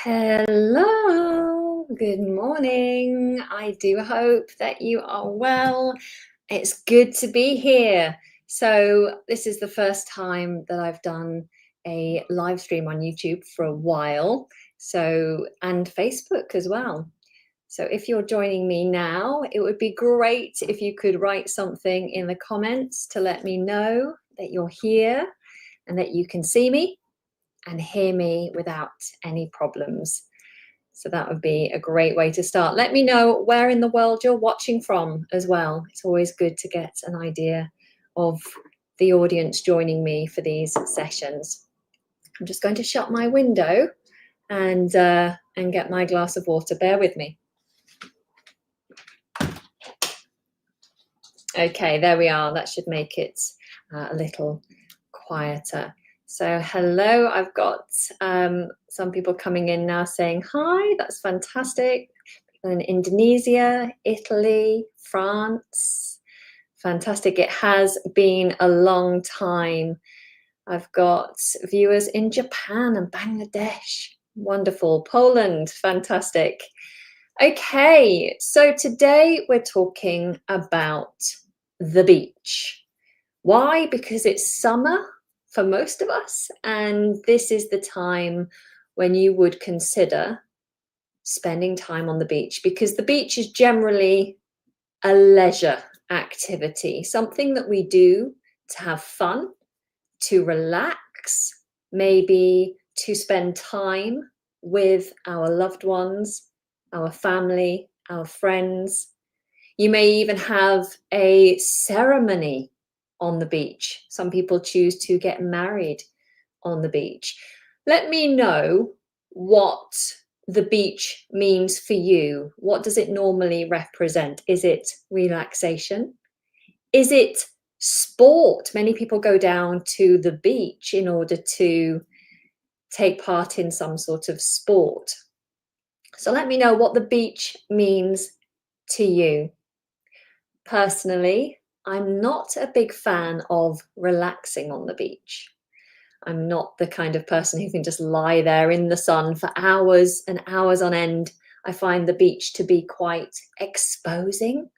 Hello, good morning. I do hope that you are well. It's good to be here. So, this is the first time that I've done a live stream on YouTube for a while. And Facebook as well. So, if you're joining me now, it would be great if you could write something in the comments to let me know that you're here and that you can see me and hear me without any problems. So that would be a great way to start. Let me know where in the world you're watching from as well. It's always good to get an idea of the audience joining me for these sessions. I'm just going to shut my window and get my glass of water. Bear with me. Okay, there we are. That should make it a little quieter. So hello, I've got some people coming in now saying hi. That's fantastic. People in Indonesia, Italy, France. Fantastic. It has been a long time. I've got viewers in Japan and Bangladesh. Wonderful. Poland. Fantastic. Okay, so today we're talking about the beach. Why? Because it's summer for most of us, and this is the time when you would consider spending time on the beach, because the beach is generally a leisure activity, something that we do to have fun, to relax, maybe to spend time with our loved ones, our family, our friends. You may even have a ceremony on the beach. Some people choose to get married on the beach. Let me know what the beach means for you. What does it normally represent? Is it relaxation? Is it sport? Many people go down to the beach in order to take part in some sort of sport. So let me know what the beach means to you. Personally, I'm not a big fan of relaxing on the beach. I'm not the kind of person who can just lie there in the sun for hours and hours on end. I find the beach to be quite exposing.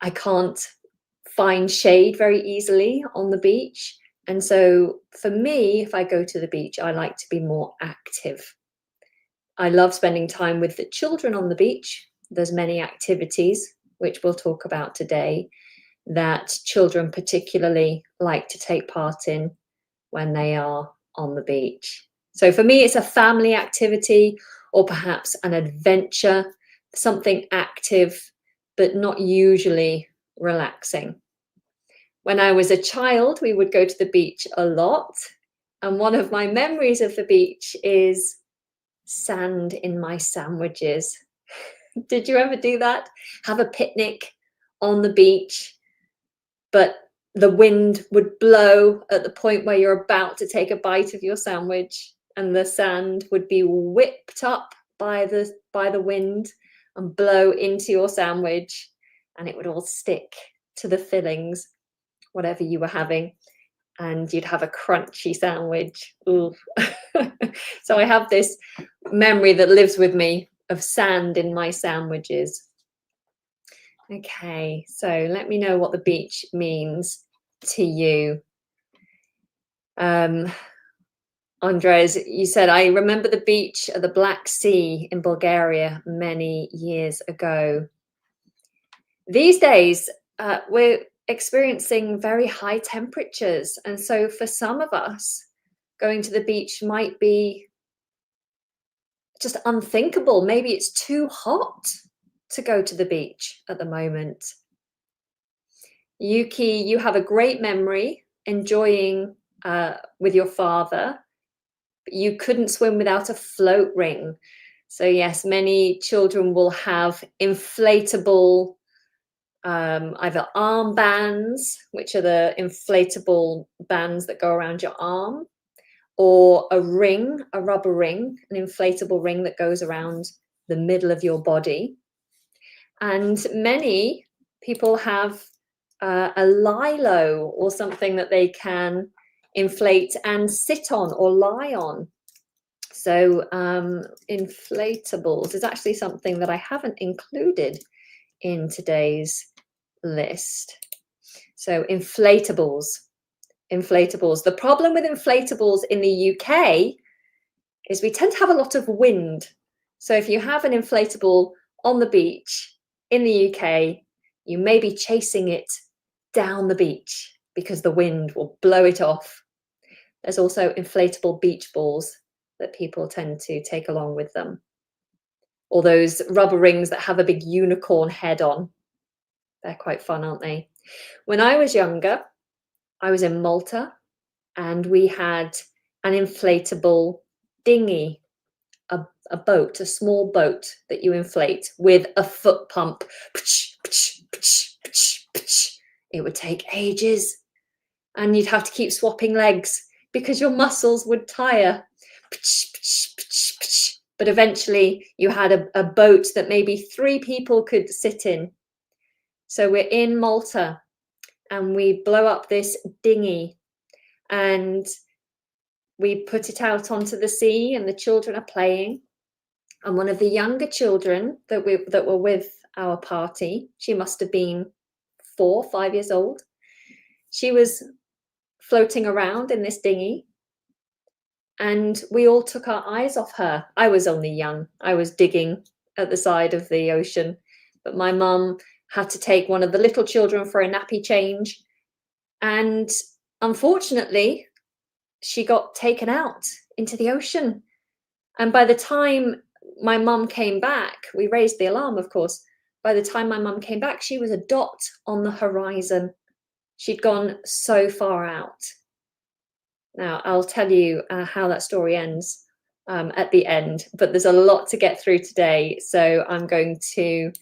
I can't find shade very easily on the beach. And so for me, if I go to the beach, I like to be more active. I love spending time with the children on the beach. There's many activities, which we'll talk about today, that children particularly like to take part in when they are on the beach. So for me, it's a family activity or perhaps an adventure, something active, but not usually relaxing. When I was a child, we would go to the beach a lot. And one of my memories of the beach is sand in my sandwiches. Did you ever do that? Have a picnic on the beach, but the wind would blow at the point where you're about to take a bite of your sandwich, and the sand would be whipped up by the wind and blow into your sandwich, and it would all stick to the fillings, whatever you were having, and you'd have a crunchy sandwich. Ooh. So I have this memory that lives with me of sand in my sandwiches. Okay, so let me know what the beach means to you. Andres, you said, I remember the beach at the Black Sea in Bulgaria many years ago. These days, we're experiencing very high temperatures. And so for some of us, going to the beach might be just unthinkable. Maybe it's too hot to go to the beach at the moment. Yuki, you have a great memory enjoying with your father. But you couldn't swim without a float ring. So yes, many children will have inflatable either armbands, which are the inflatable bands that go around your arm, or a ring, a rubber ring, an inflatable ring that goes around the middle of your body. And many people have a lilo or something that they can inflate and sit on or lie on. So inflatables is actually something that I haven't included in today's list. So inflatables. The problem with inflatables in the UK is we tend to have a lot of wind. So if you have an inflatable on the beach in the UK, you may be chasing it down the beach because the wind will blow it off. There's also inflatable beach balls that people tend to take along with them. Or those rubber rings that have a big unicorn head on. They're quite fun, aren't they? When I was younger, I was in Malta and we had an inflatable dinghy, a boat, a small boat that you inflate with a foot pump. It would take ages and you'd have to keep swapping legs because your muscles would tire. But eventually you had a boat that maybe 3 people could sit in. So we're in Malta and we blow up this dinghy and we put it out onto the sea and the children are playing. And one of the younger children that were with our party, she must have been 4 or 5 years old. She was floating around in this dinghy and we all took our eyes off her. I was only young. I was digging at the side of the ocean, but my mum had to take one of the little children for a nappy change. And unfortunately, she got taken out into the ocean. And by the time my mum came back, we raised the alarm, of course. By the time my mum came back, she was a dot on the horizon. She'd gone so far out. Now, I'll tell you how that story ends at the end, but there's a lot to get through today. So I'm going to,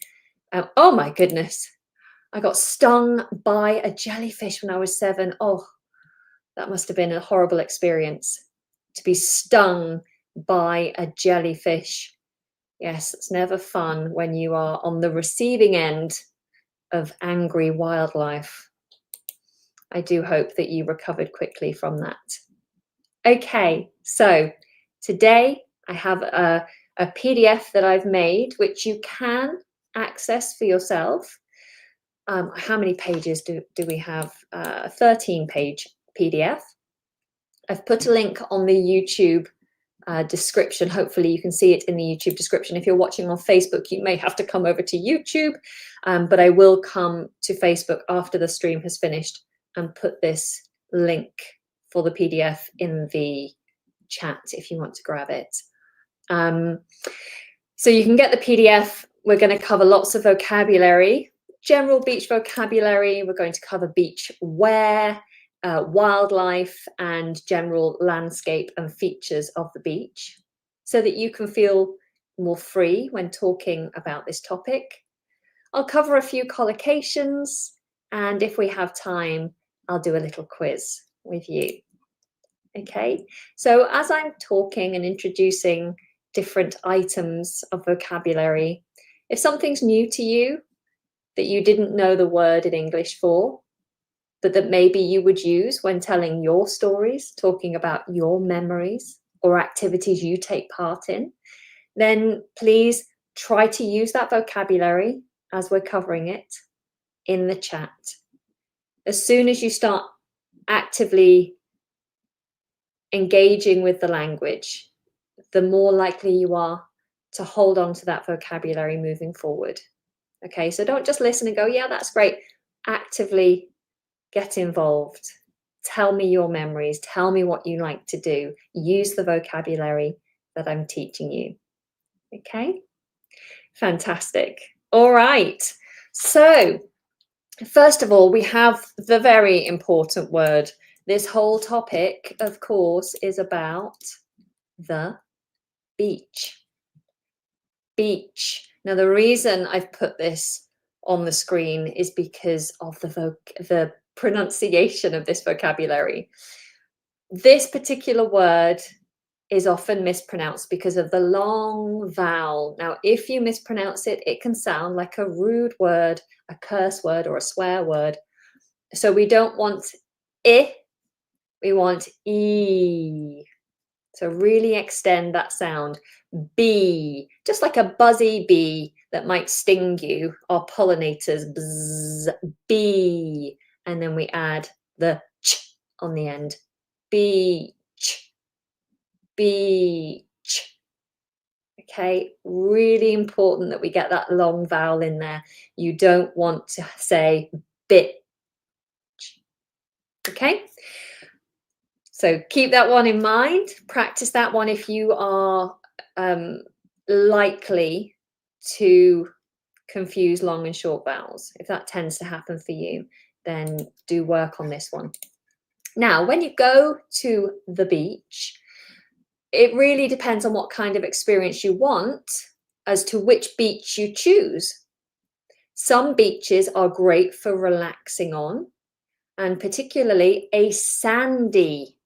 oh my goodness, I got stung by a jellyfish when I was 7. Oh, that must have been a horrible experience to be stung by a jellyfish. Yes, it's never fun when you are on the receiving end of angry wildlife. I do hope that you recovered quickly from that. Okay, so today I have a PDF that I've made, which you can access for yourself. How many pages do we have? 13-page PDF. I've put a link on the YouTube description. Hopefully you can see it in the YouTube description. If you're watching on Facebook, you may have to come over to YouTube, but I will come to Facebook after the stream has finished and put this link for the PDF in the chat if you want to grab it. So you can get the PDF. We're going to cover lots of vocabulary, general beach vocabulary. We're going to cover beach wear, wildlife and general landscape and features of the beach so that you can feel more free when talking about this topic. I'll cover a few collocations, and if we have time, I'll do a little quiz with you. Okay, so as I'm talking and introducing different items of vocabulary, if something's new to you that you didn't know the word in English for, but that maybe you would use when telling your stories, talking about your memories or activities you take part in, then please try to use that vocabulary as we're covering it in the chat. As soon as you start actively engaging with the language, the more likely you are to hold on to that vocabulary moving forward. Okay, so don't just listen and go, yeah, that's great. Actively get involved. Tell me your memories. Tell me what you like to do. Use the vocabulary that I'm teaching you. Okay, fantastic. All right. So first of all, we have the very important word. This whole topic, of course, is about the beach. Beach. Now, the reason I've put this on the screen is because of the pronunciation of this vocabulary. This particular word is often mispronounced because of the long vowel. Now, if you mispronounce it, it can sound like a rude word, a curse word, or a swear word. So we don't want I, we want E. So really extend that sound. Bee, just like a buzzy bee that might sting you, are pollinators. Bzz, bee. And then we add the ch on the end. Beach, beach. Okay, really important that we get that long vowel in there. You don't want to say bit. Okay, so keep that one in mind. Practice that one if you are likely to confuse long and short vowels. If that tends to happen for you, then do work on this one. Now, when you go to the beach, it really depends on what kind of experience you want as to which beach you choose. Some beaches are great for relaxing on, and particularly a sandy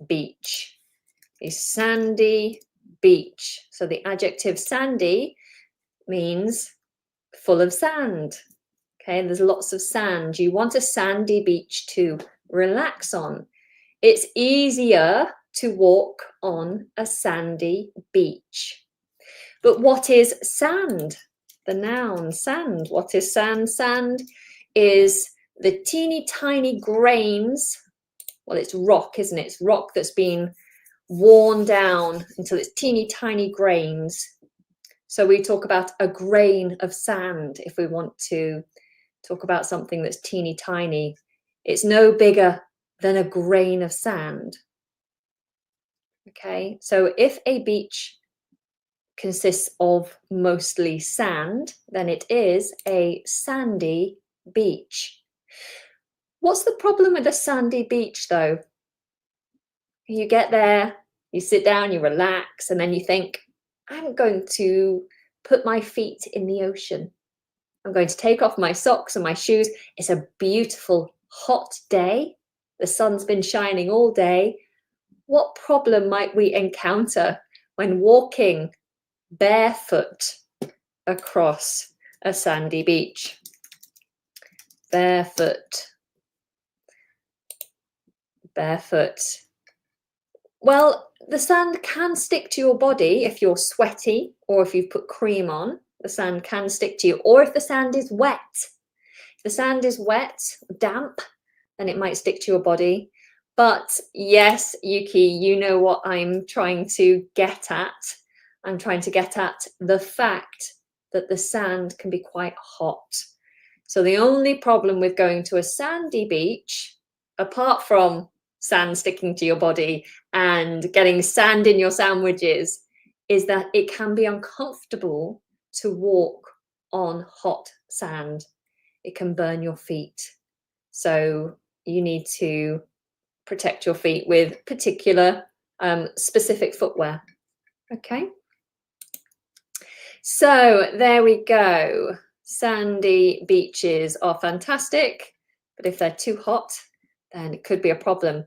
beach. A sandy beach. So the adjective sandy means full of sand. Okay, there's lots of sand. You want a sandy beach to relax on. It's easier to walk on a sandy beach. But what is sand? The noun sand. What is sand? Sand is the teeny tiny grains. Well, it's rock, isn't it? It's rock that's been worn down until it's teeny tiny grains. So we talk about a grain of sand if we want to talk about something that's teeny tiny. It's no bigger than a grain of sand. Okay, so if a beach consists of mostly sand, then it is a sandy beach. What's the problem with a sandy beach though? You get there, you sit down, you relax, and then you think, I'm going to put my feet in the ocean. I'm going to take off my socks and my shoes. It's a beautiful hot day. The sun's been shining all day. What problem might we encounter when walking barefoot across a sandy beach? Barefoot. Barefoot. Well, the sand can stick to your body if you're sweaty or if you've put cream on. The sand can stick to you, or if the sand is wet. If the sand is wet, damp, then it might stick to your body. But yes, Yuki, you know what I'm trying to get at. I'm trying to get at the fact that the sand can be quite hot. So the only problem with going to a sandy beach, apart from sand sticking to your body and getting sand in your sandwiches, is that it can be uncomfortable to walk on hot sand. It can burn your feet. So you need to protect your feet with particular specific footwear. Okay. So there we go. Sandy beaches are fantastic, but if they're too hot, then it could be a problem.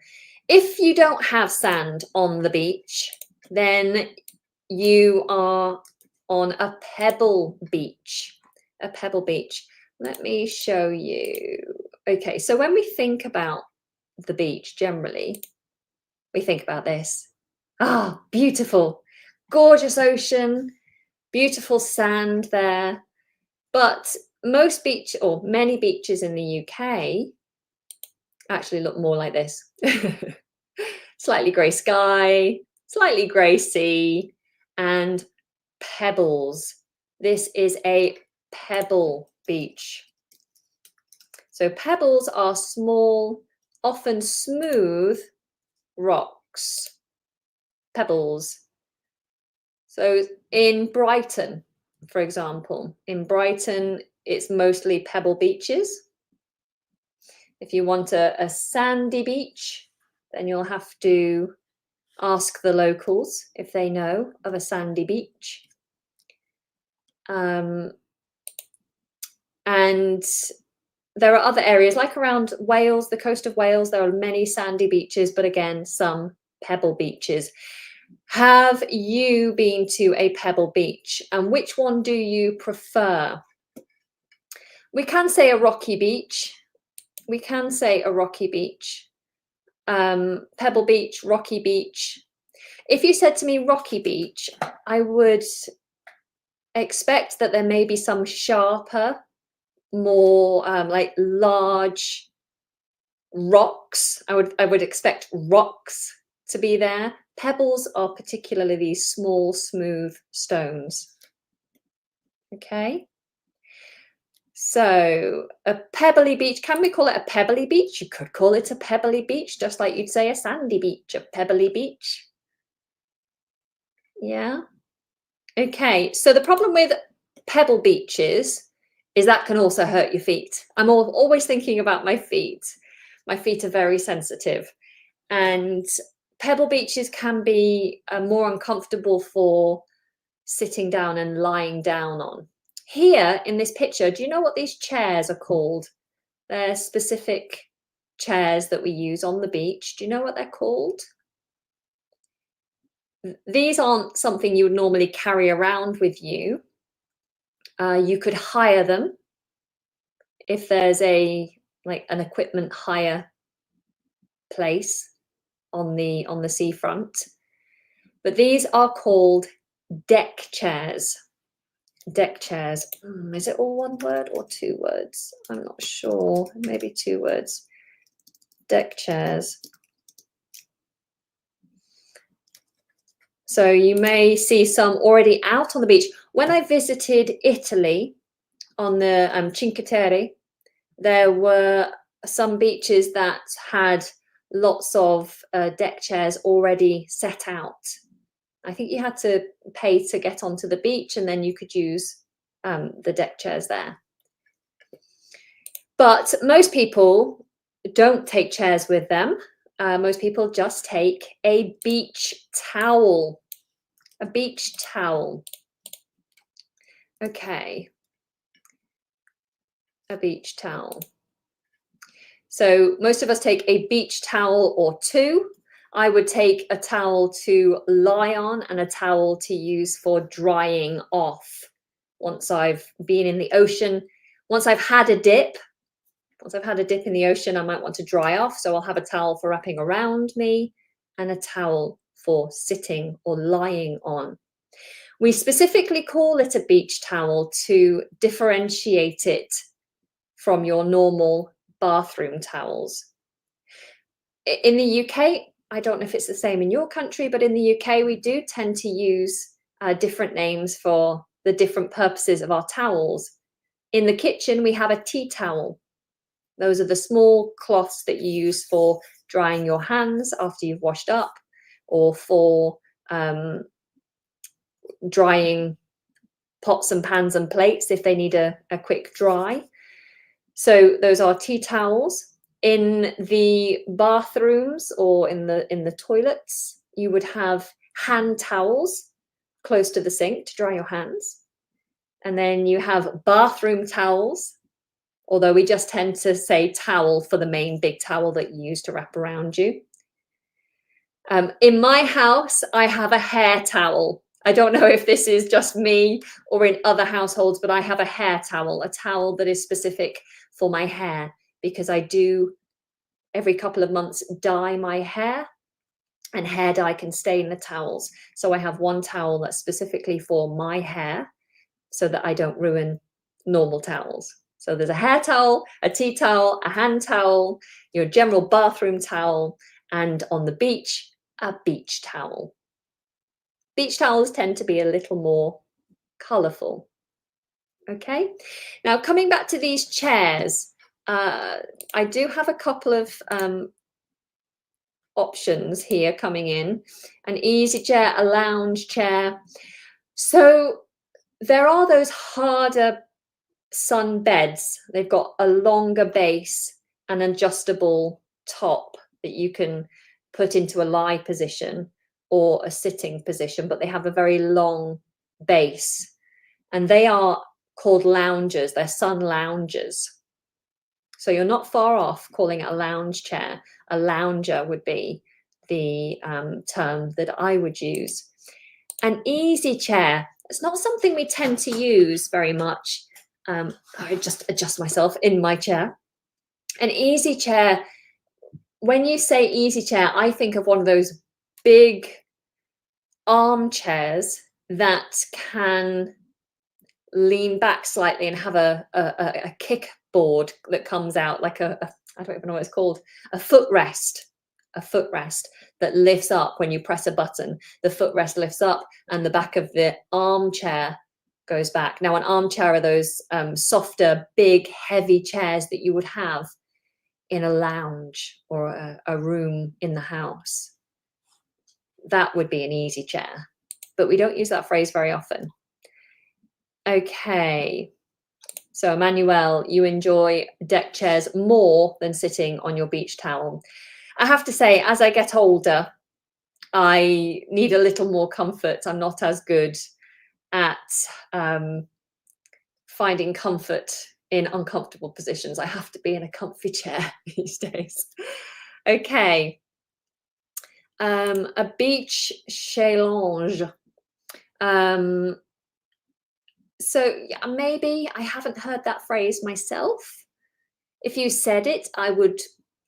If you don't have sand on the beach, then you are on a pebble beach. A pebble beach. Let me show you. Okay, so when we think about the beach generally, we think about this. Ah, beautiful, gorgeous ocean, beautiful sand there. But most beach or many beaches in the UK actually look more like this. Slightly grey sky, slightly grey sea, and pebbles. This is a pebble beach. So pebbles are small, often smooth rocks. Pebbles. So in Brighton, for example, in Brighton, it's mostly pebble beaches. If you want a sandy beach, then you'll have to ask the locals if they know of a sandy beach. And there are other areas, like around Wales, the coast of Wales, there are many sandy beaches, but again, some pebble beaches. Have you been to a pebble beach, and which one do you prefer? We can say a rocky beach. We can say a rocky beach. Pebble beach, rocky beach. If you said to me rocky beach, I would expect that there may be some sharper, more like large rocks. I would expect rocks to be there. Pebbles are particularly these small, smooth stones. Okay. So a pebbly beach, can we call it a pebbly beach? You could call it a pebbly beach, just like you'd say a sandy beach, a pebbly beach. Yeah. Okay. So the problem with pebble beaches is that can also hurt your feet. I'm always thinking about my feet. My feet are very sensitive. And pebble beaches can be more uncomfortable for sitting down and lying down on. Here in this picture, do you know what these chairs are called? They're specific chairs that we use on the beach. Do you know what they're called? These aren't something you would normally carry around with you. You could hire them if there's an equipment hire place on the seafront. But these are called deck chairs. Deck chairs. Is it all one word or two words? I'm not sure. Maybe two words. Deck chairs. So you may see some already out on the beach. When I visited Italy on the Cinque Terre, there were some beaches that had lots of deck chairs already set out. I think you had to pay to get onto the beach, and then you could use the deck chairs there. But most people don't take chairs with them. Most people just take a beach towel. A beach towel. Okay. A beach towel. So most of us take a beach towel or two. I would take a towel to lie on and a towel to use for drying off. Once I've been in the ocean, once I've had a dip in the ocean, I might want to dry off. So I'll have a towel for wrapping around me and a towel for sitting or lying on. We specifically call it a beach towel to differentiate it from your normal bathroom towels. In the UK, I don't know if it's the same in your country, but in the UK, we do tend to use different names for the different purposes of our towels. In the kitchen, we have a tea towel. Those are the small cloths that you use for drying your hands after you've washed up, or for drying pots and pans and plates if they need a quick dry. So those are tea towels. In the bathrooms or in the toilets, you would have hand towels close to the sink to dry your hands. And then you have bathroom towels, although we just tend to say towel for the main big towel that you use to wrap around you. In my house, I have a hair towel. I don't know if this is just me or in other households, but I have a hair towel, a towel that is specific for my hair, because I do every couple of months dye my hair, and hair dye can stain the towels. So I have one towel that's specifically for my hair so that I don't ruin normal towels. So there's a hair towel, a tea towel, a hand towel, your general bathroom towel, and on the beach, a beach towel. Beach towels tend to be a little more colourful. Okay, now coming back to these chairs, I do have a couple of options here coming in. An easy chair, a lounge chair. So there are those harder sun beds. They've got a longer base and adjustable top that you can put into a lie position or a sitting position, but they have a very long base, and they are called loungers. They're sun loungers. So you're not far off calling it a lounge chair. A lounger would be the term that I would use. An easy chair, it's not something we tend to use very much. I just adjust myself in my chair. An easy chair, when you say easy chair, I think of one of those big armchairs that can lean back slightly and have a kickboard that comes out like I don't even know what it's called, a footrest, a footrest that lifts up when you press a button. The footrest lifts up and the back of the armchair goes back. Now, an armchair are those softer, big, heavy chairs that you would have in a lounge or a room in the house. That would be an easy chair, but we don't use that phrase very often. Okay, so Emmanuel, you enjoy deck chairs more than sitting on your beach towel. I have to say, as I get older, I need a little more comfort. I'm not as good at finding comfort in uncomfortable positions. I have to be in a comfy chair these days. Okay, a beach challenge. So yeah, maybe I haven't heard that phrase myself. If you said it, I would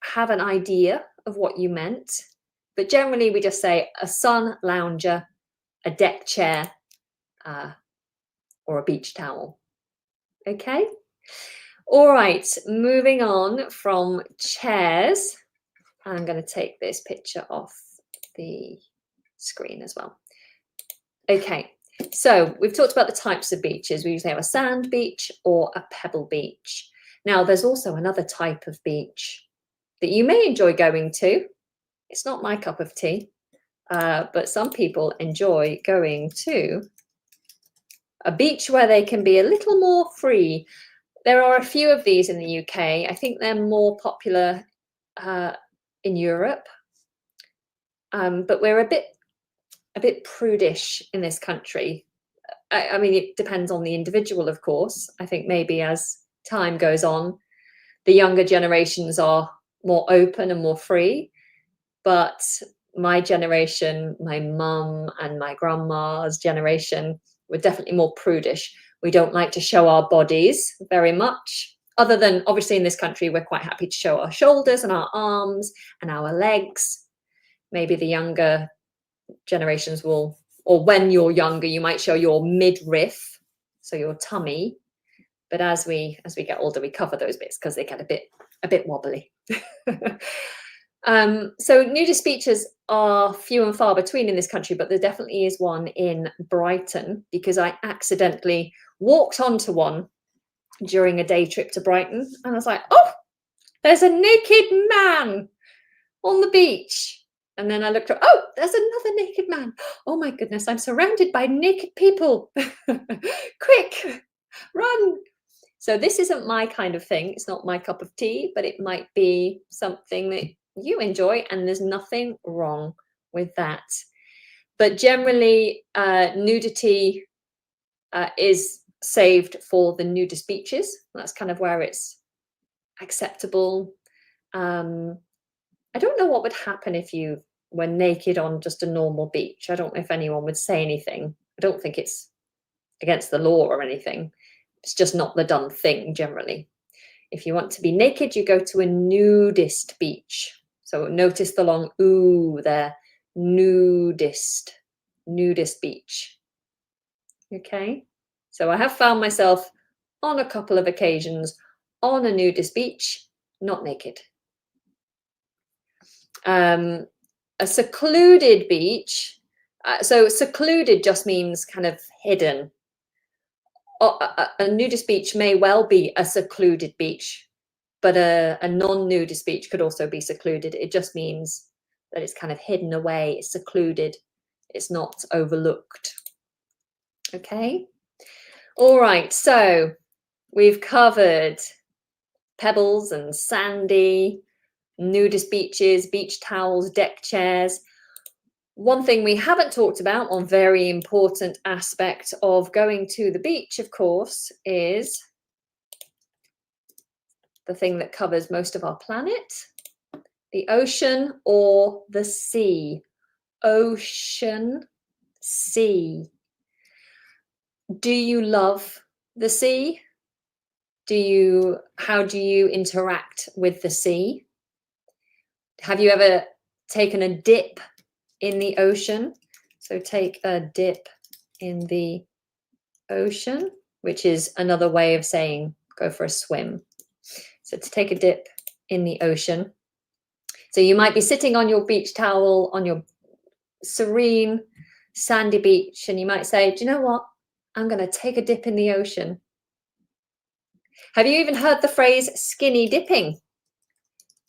have an idea of what you meant. But generally, we just say a sun lounger, a deck chair, or a beach towel. Okay? All right, moving on from chairs. I'm going to take this picture off the screen as well. Okay, so we've talked about the types of beaches. We usually have a sand beach or a pebble beach. Now, there's also another type of beach that you may enjoy going to. It's not my cup of tea, but some people enjoy going to a beach where they can be a little more free. There are a few of these in the UK. I think they're more popular in Europe, but we're a bit prudish in this country. I mean, it depends on the individual, of course. I think maybe as time goes on, the younger generations are more open and more free. But my generation, my mum and my grandma's generation, were definitely more prudish. We don't like to show our bodies very much. Other than, obviously, in this country, we're quite happy to show our shoulders and our arms and our legs. Maybe the younger generations will, or when you're younger, you might show your midriff, so your tummy. But as we get older, we cover those bits because they get a bit wobbly. So nudist beaches are few and far between in this country, but there definitely is one in Brighton because I accidentally walked onto one during a day trip to Brighton, and I was like, oh, there's a naked man on the beach. And then I looked up, oh, there's another naked man. Oh my goodness, I'm surrounded by naked people. Quick, run. So this isn't my kind of thing. It's not my cup of tea, but it might be something that you enjoy, and there's nothing wrong with that. But generally, nudity is saved for the nudist beaches. That's kind of where it's acceptable. I don't know what would happen if you were naked on just a normal beach. I don't know if anyone would say anything. I don't think it's against the law or anything. It's just not the done thing generally. If you want to be naked, you go to a nudist beach. So notice the long ooh there, nudist beach. Okay, so I have found myself on a couple of occasions on a nudist beach, not naked. A secluded beach. So secluded just means kind of hidden. A nudist beach may well be a secluded beach, but a non-nudist beach could also be secluded. It just means that it's kind of hidden away, it's secluded, it's not overlooked. Okay, all right, so we've covered pebbles and sandy, nudist beaches, beach towels, deck chairs. One thing we haven't talked about, one very important aspect of going to the beach, of course, is the thing that covers most of our planet, the ocean or the sea. Ocean, sea. Do you love the sea? How do you interact with the sea? Have you ever taken a dip in the ocean? So take a dip in the ocean, which is another way of saying go for a swim. So to take a dip in the ocean. So you might be sitting on your beach towel on your serene sandy beach, and you might say, do you know what? I'm going to take a dip in the ocean. Have you even heard the phrase skinny dipping?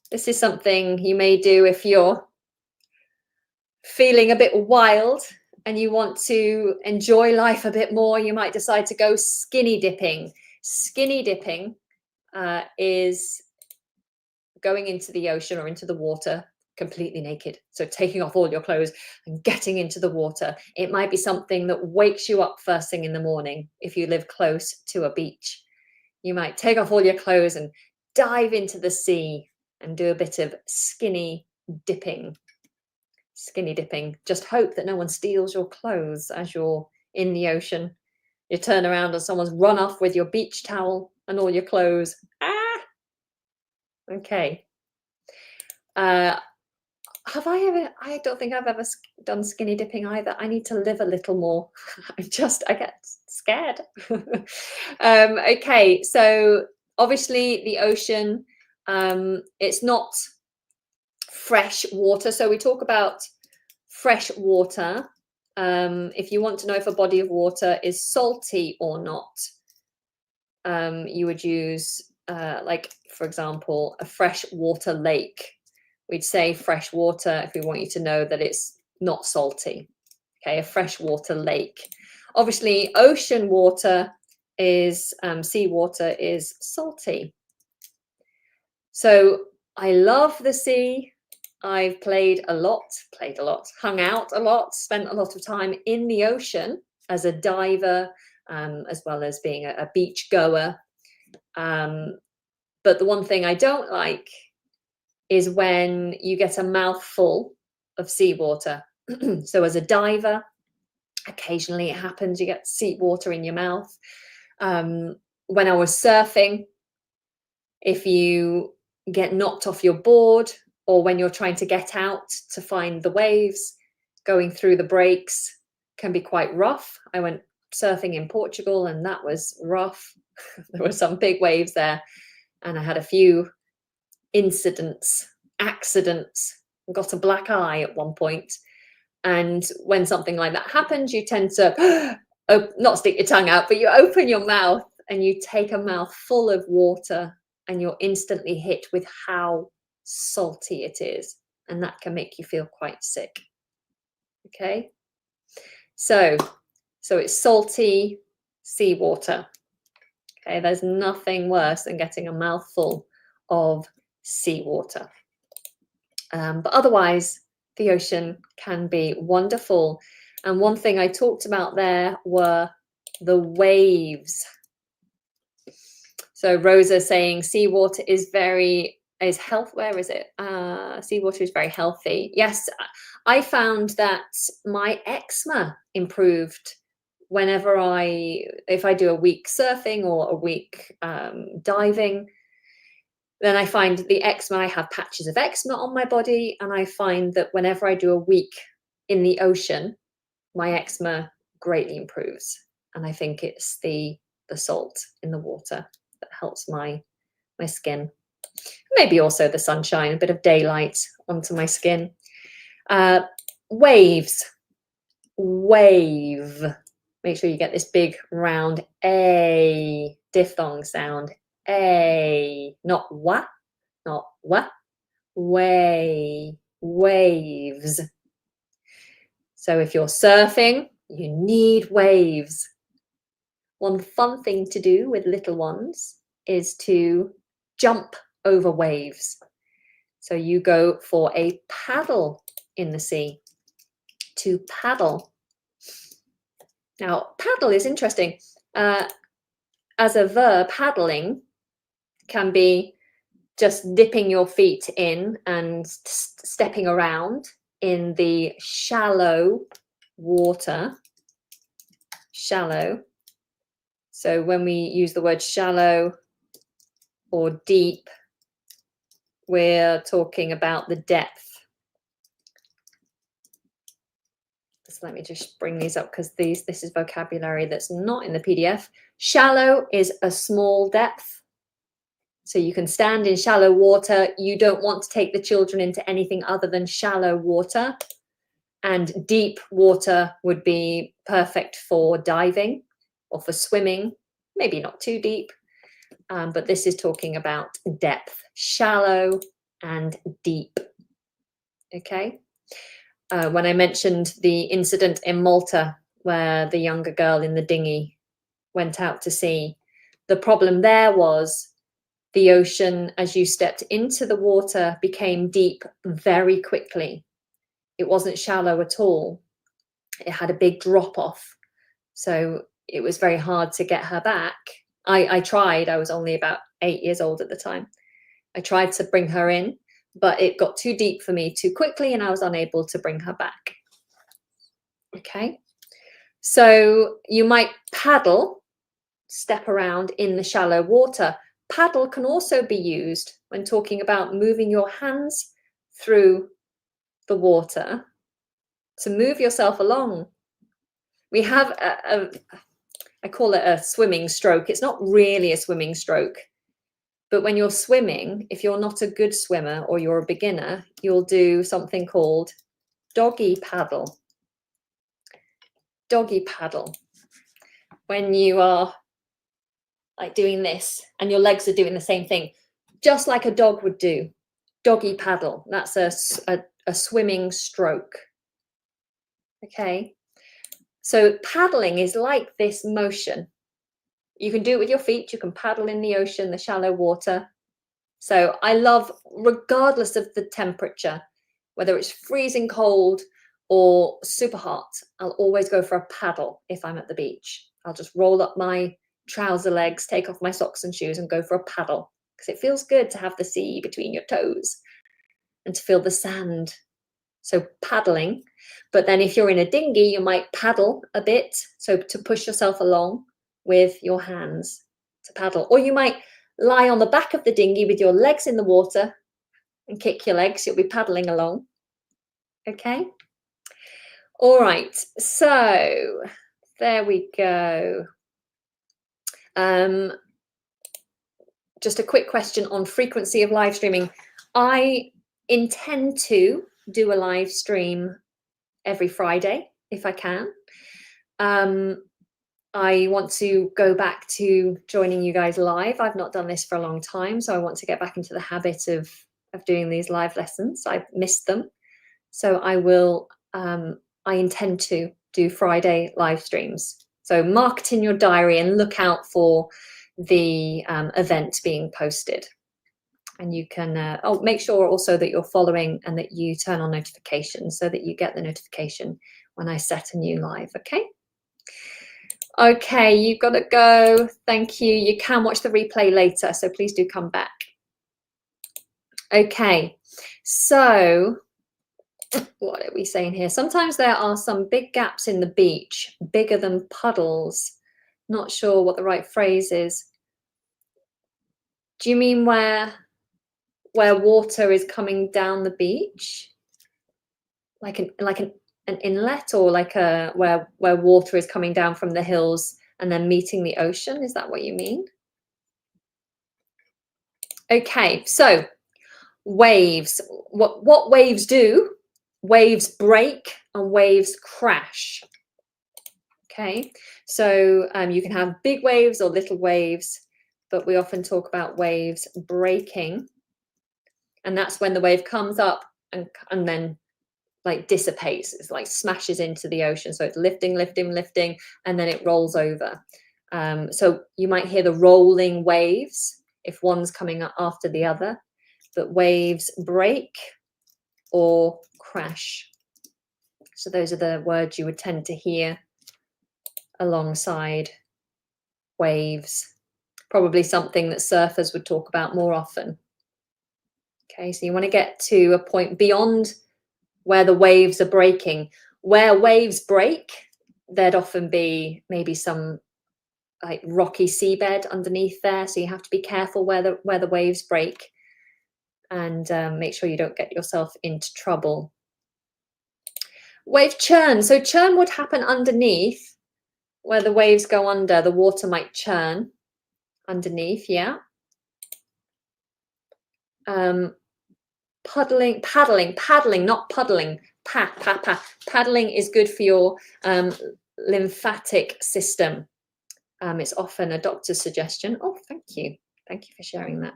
This is something you may do if you're feeling a bit wild and you want to enjoy life a bit more. You might decide to go skinny dipping. Skinny dipping is going into the ocean or into the water completely naked. So taking off all your clothes and getting into the water. It might be something that wakes you up first thing in the morning if you live close to a beach. You might take off all your clothes and dive into the sea and do a bit of skinny dipping. Skinny dipping. Just hope that no one steals your clothes as you're in the ocean. You turn around and someone's run off with your beach towel and all your clothes. Ah! Okay. Have I ever? I don't think I've ever done skinny dipping either. I need to live a little more. I get scared. Okay, so obviously the ocean, it's not fresh water. So we talk about fresh water. If you want to know if a body of water is salty or not, you would use, like, for example, a freshwater lake. We'd say fresh water if we want you to know that it's not salty. Okay, a freshwater lake. Obviously, ocean water is, seawater is salty. So I love the sea. I've played a lot, hung out a lot, spent a lot of time in the ocean as a diver, as well as being a beach goer. But the one thing I don't like is when you get a mouthful of seawater. So as a diver, occasionally it happens, you get seawater in your mouth. When I was surfing, if you get knocked off your board, or when you're trying to get out to find the waves, going through the breaks can be quite rough. I went surfing in Portugal and that was rough. There were some big waves there and I had a few accidents, got a black eye at one point. And when something like that happens, you tend to not stick your tongue out, but you open your mouth and you take a mouthful of water and you're instantly hit with how salty it is. And that can make you feel quite sick. Okay. So it's salty seawater. Okay. There's nothing worse than getting a mouthful of seawater. But otherwise, the ocean can be wonderful. And one thing I talked about there were the waves. So Rosa saying seawater is health. Where is it? Seawater is very healthy. Yes, I found that my eczema improved whenever if I do a week surfing or a week diving. Then I find the eczema, I have patches of eczema on my body, and I find that whenever I do a week in the ocean, my eczema greatly improves. And I think it's the salt in the water that helps my skin. Maybe also the sunshine, a bit of daylight onto my skin. Waves. Wave. Make sure you get this big round A diphthong sound. A, not wa, not wa. Waves. So if you're surfing, you need waves. One fun thing to do with little ones is to jump over waves. So you go for a paddle in the sea. To paddle. Now, paddle is interesting. As a verb, paddling can be just dipping your feet in and stepping around in the shallow water. Shallow. So when we use the word shallow or deep, we're talking about the depth. So let me just bring these up because this is vocabulary that's not in the PDF. Shallow is a small depth. So you can stand in shallow water. You don't want to take the children into anything other than shallow water. And deep water would be perfect for diving or for swimming, maybe not too deep. But this is talking about depth, shallow and deep. Okay. When I mentioned the incident in Malta where the younger girl in the dinghy went out to sea, the problem there was the ocean, as you stepped into the water, became deep very quickly. It wasn't shallow at all. It had a big drop off. So it was very hard to get her back. I tried. I was only about 8 years old at the time. I tried to bring her in, but it got too deep for me too quickly and I was unable to bring her back. Okay. So you might paddle, step around in the shallow water. Paddle can also be used when talking about moving your hands through the water to move yourself along. We have I call it a swimming stroke. It's not really a swimming stroke, but when you're swimming, if you're not a good swimmer or you're a beginner, you'll do something called doggy paddle. Doggy paddle. When you are like doing this and your legs are doing the same thing, just like a dog would do. Doggy paddle. That's a swimming stroke. Okay. So paddling is like this motion. You can do it with your feet. You can paddle in the ocean, the shallow water. So I love, regardless of the temperature, whether it's freezing cold or super hot, I'll always go for a paddle if I'm at the beach. I'll just roll up my trouser legs, take off my socks and shoes and go for a paddle because it feels good to have the sea between your toes and to feel the sand. So paddling. But then if you're in a dinghy, you might paddle a bit. So to push yourself along with your hands to paddle. Or you might lie on the back of the dinghy with your legs in the water and kick your legs. You'll be paddling along. Okay. All right. So there we go. Just a quick question on frequency of live streaming. I intend to do a live stream every Friday if I can. I want to go back to joining you guys live. I've not done this for a long time, so I want to get back into the habit of doing these live lessons. I've missed them. So I will, I intend to do Friday live streams. So mark it in your diary and look out for the event being posted. And you can, make sure also that you're following and that you turn on notifications so that you get the notification when I set a new live, okay? Okay, you've got to go. Thank you. You can watch the replay later, so please do come back. Okay, so what are we saying here? Sometimes there are some big gaps in the beach, bigger than puddles. Not sure what the right phrase is. Do you mean where water is coming down the beach? Like an inlet, or like where water is coming down from the hills and then meeting the ocean? Is that what you mean? Okay, so waves. What waves do? Waves break and waves crash. Okay, so you can have big waves or little waves, but we often talk about waves breaking, and that's when the wave comes up and then like dissipates. It's like smashes into the ocean. So it's lifting, lifting, lifting, and then it rolls over. So you might hear the rolling waves if one's coming up after the other, but waves break or crash. So those are the words you would tend to hear alongside waves. Probably something that surfers would talk about more often. Okay, so you want to get to a point beyond where the waves are breaking. Where waves break, there'd often be maybe some like rocky seabed underneath there, so you have to be careful where the waves break and make sure you don't get yourself into trouble. Wave churn. So churn would happen underneath where the waves go under. The water might churn underneath, yeah. Paddling, not puddling. Paddling is good for your lymphatic system. It's often a doctor's suggestion. Oh, thank you. Thank you for sharing that.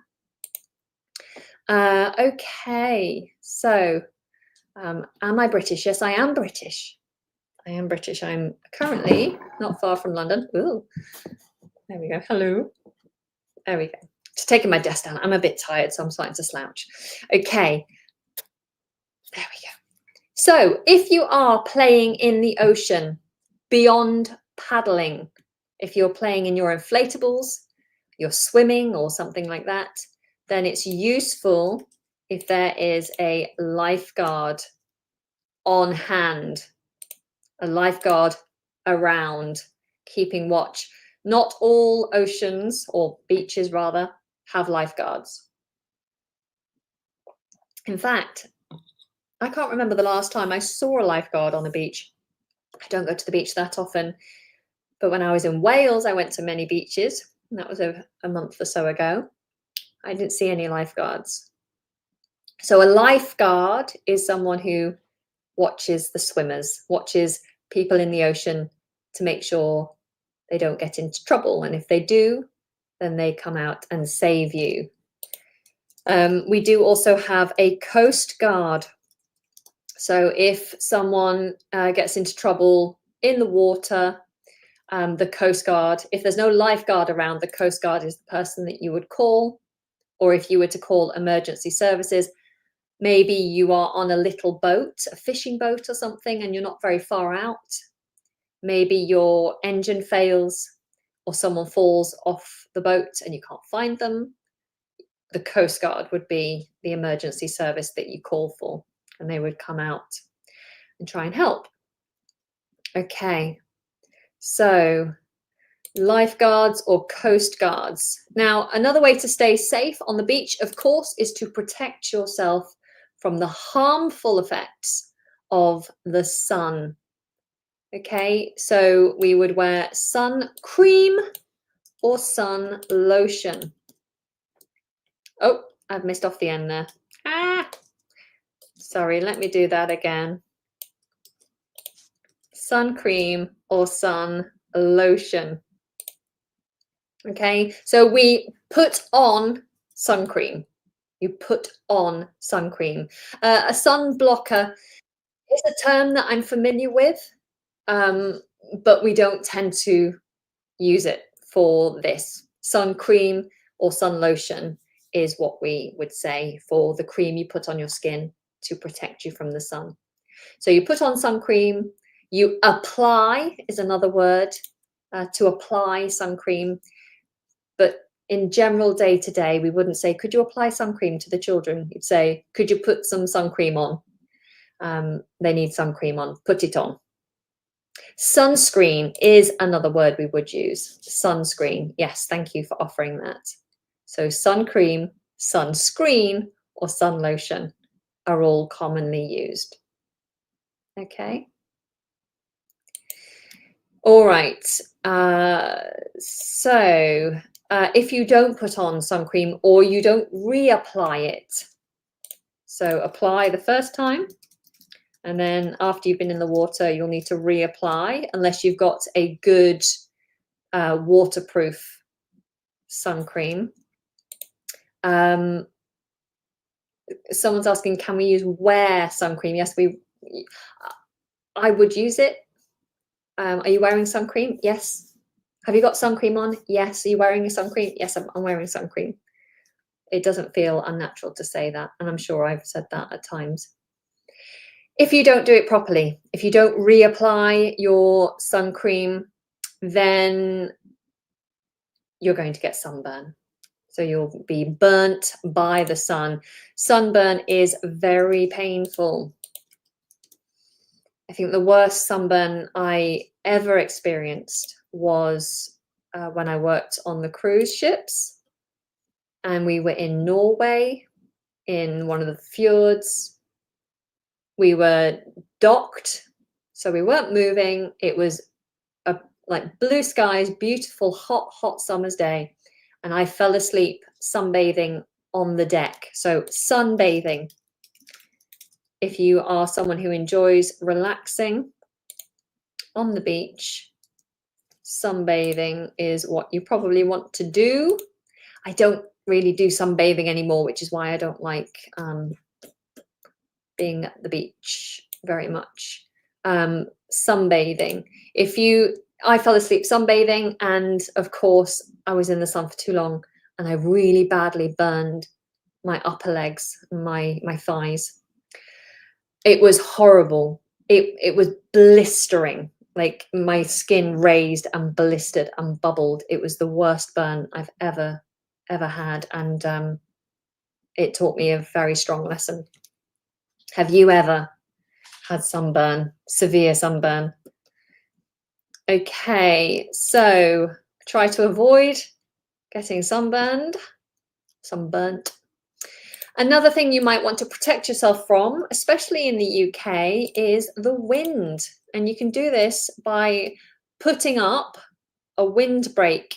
Okay, so am I British? Yes, I am British. I am British. I'm currently not far from London. Ooh, there we go. Hello. There we go. Just taking my desk down. I'm a bit tired, so I'm starting to slouch. Okay. There we go. So if you are playing in the ocean beyond paddling, if you're playing in your inflatables, you're swimming or something like that, then it's useful if there is a lifeguard on hand, a lifeguard around, keeping watch. Not all oceans, or beaches rather, have lifeguards. In fact, I can't remember the last time I saw a lifeguard on the beach. I don't go to the beach that often, but when I was in Wales, I went to many beaches, and that was a month or so ago. I didn't see any lifeguards. So a lifeguard is someone who watches the swimmers, watches people in the ocean to make sure they don't get into trouble. And if they do, then they come out and save you. We do also have a coast guard. So if someone gets into trouble in the water, the coast guard, if there's no lifeguard around, the coast guard is the person that you would call. Or if you were to call emergency services, maybe you are on a little boat, a fishing boat or something, and you're not very far out. Maybe your engine fails or someone falls off the boat and you can't find them. The Coast Guard would be the emergency service that you call for, and they would come out and try and help. Okay, so lifeguards or coast guards. Now, another way to stay safe on the beach, of course, is to protect yourself from the harmful effects of the sun. Okay, so we would wear sun cream or sun lotion. Oh, I've missed off the end there. Sorry, let me do that again. Sun cream or sun lotion. Okay, so we put on sun cream. You put on sun cream. A sun blocker is a term that I'm familiar with, but we don't tend to use it for this. Sun cream or sun lotion is what we would say for the cream you put on your skin to protect you from the sun. So you put on sun cream, you apply is another word, to apply sun cream. But in general day to day, we wouldn't say, could you apply sun cream to the children? You'd say, could you put some sun cream on? They need sun cream on, put it on. Sunscreen is another word we would use. Sunscreen. Yes, thank you for offering that. So sun cream, sunscreen, or sun lotion are all commonly used. Okay. All right. So if you don't put on sun cream or you don't reapply it, so apply the first time, and then after you've been in the water, you'll need to reapply unless you've got a good waterproof sun cream. Someone's asking, can we use wear sun cream? Yes, I would use it. Are you wearing sun cream? Yes. Have you got sun cream on? Yes. Are you wearing a sun cream? Yes, I'm wearing sun cream. It doesn't feel unnatural to say that, and I'm sure I've said that at times. If you don't do it properly, if you don't reapply your sun cream, then you're going to get sunburn. So you'll be burnt by the sun. Sunburn is very painful. I think the worst sunburn I ever experienced was when I worked on the cruise ships, and we were in Norway in one of the fjords. We were docked So we weren't moving. It was like blue skies, beautiful, hot summer's day. And I fell asleep sunbathing on the deck. So sunbathing. If you are someone who enjoys relaxing on the beach, sunbathing is what you probably want to do. I don't really do sunbathing anymore, which is why I don't like being at the beach very much. Sunbathing. I fell asleep sunbathing, and of course I was in the sun for too long, and I really badly burned my upper legs, my thighs. It was horrible. It was blistering, like my skin raised and blistered and bubbled. It was the worst burn I've ever had, and it taught me a very strong lesson. Have you ever had sunburn, severe sunburn? Okay, so try to avoid getting sunburnt. Another thing you might want to protect yourself from, especially in the UK, is the wind. And you can do this by putting up a windbreak.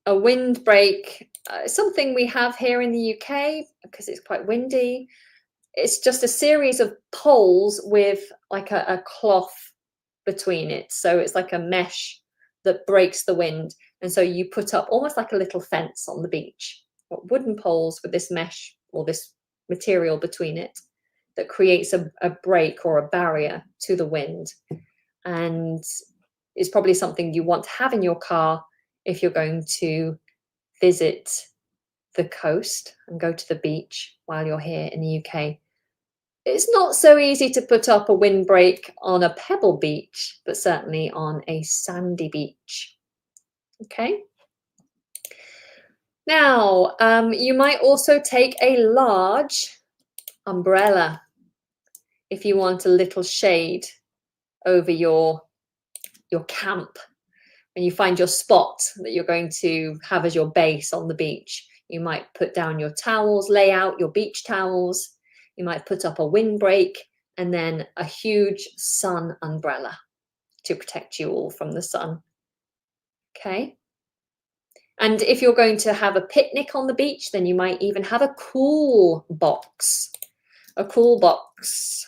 A windbreak, something we have here in the UK because it's quite windy. It's just a series of poles with like a cloth between it. So it's like a mesh that breaks the wind. And so you put up almost like a little fence on the beach, wooden poles with this mesh or this material between it that creates a break or a barrier to the wind. And it's probably something you want to have in your car if you're going to visit the coast and go to the beach while you're here in the UK. It's not so easy to put up a windbreak on a pebble beach, but certainly on a sandy beach. Okay. Now, you might also take a large umbrella if you want a little shade over your camp. When you find your spot that you're going to have as your base on the beach, you might put down your towels, lay out your beach towels. You might put up a windbreak and then a huge sun umbrella to protect you all from the sun. Okay. And if you're going to have a picnic on the beach, then you might even have a cool box. A cool box.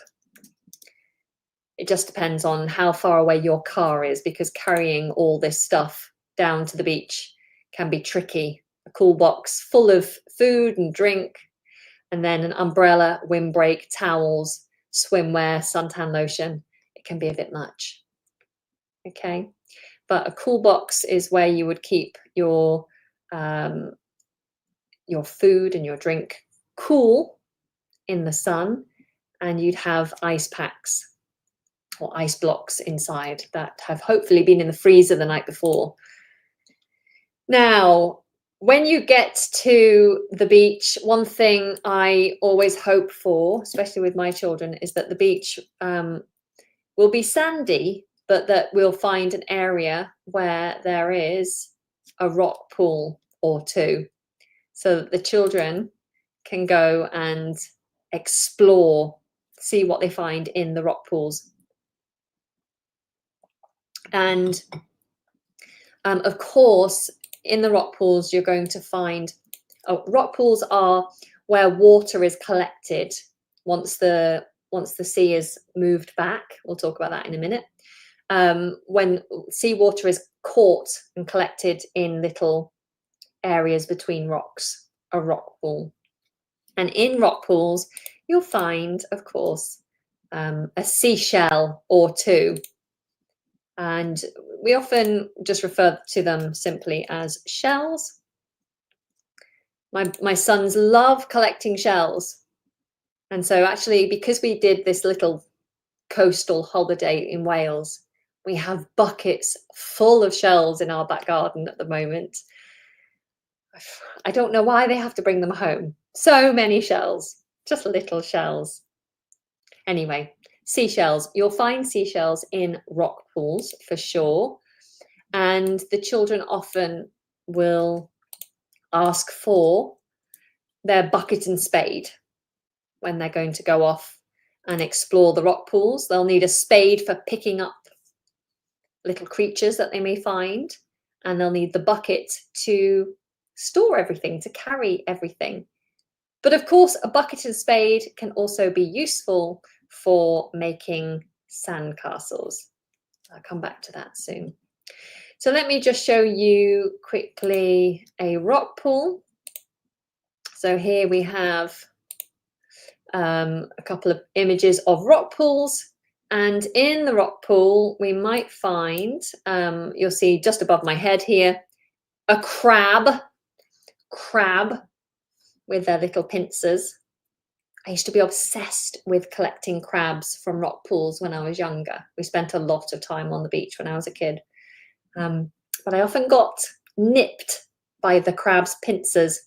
It just depends on how far away your car is, because carrying all this stuff down to the beach can be tricky. A cool box full of food and drink, and then an umbrella, windbreak, towels, swimwear, suntan lotion. It can be a bit much. Okay, but a cool box is where you would keep your food and your drink cool in the sun, and you'd have ice packs or ice blocks inside that have hopefully been in the freezer the night before. Now, when you get to the beach, one thing I always hope for, especially with my children, is that the beach will be sandy, but that we'll find an area where there is a rock pool or two, so that the children can go and explore, see what they find in the rock pools. And of course, in the rock pools, you're going to find rock pools are where water is collected once the sea is moved back. We'll talk about that in a minute. When seawater is caught and collected in little areas between rocks, a rock pool. And in rock pools, you'll find, of course, a seashell or two. And we often just refer to them simply as shells. My sons love collecting shells. And so actually, because we did this little coastal holiday in Wales, we have buckets full of shells in our back garden at the moment. I don't know why they have to bring them home. So many shells, just little shells. Anyway, seashells. You'll find seashells in rock pools for sure. And the children often will ask for their bucket and spade when they're going to go off and explore the rock pools. They'll need a spade for picking up little creatures that they may find, and they'll need the bucket to store everything, to carry everything. But of course, a bucket and spade can also be useful for making sand castles. I'll come back to that soon. So let me just show you quickly a rock pool. So here we have a couple of images of rock pools. And in the rock pool, we might find, you'll see just above my head here, a crab with their little pincers. I used to be obsessed with collecting crabs from rock pools when I was younger. We spent a lot of time on the beach when I was a kid. But I often got nipped by the crab's pincers,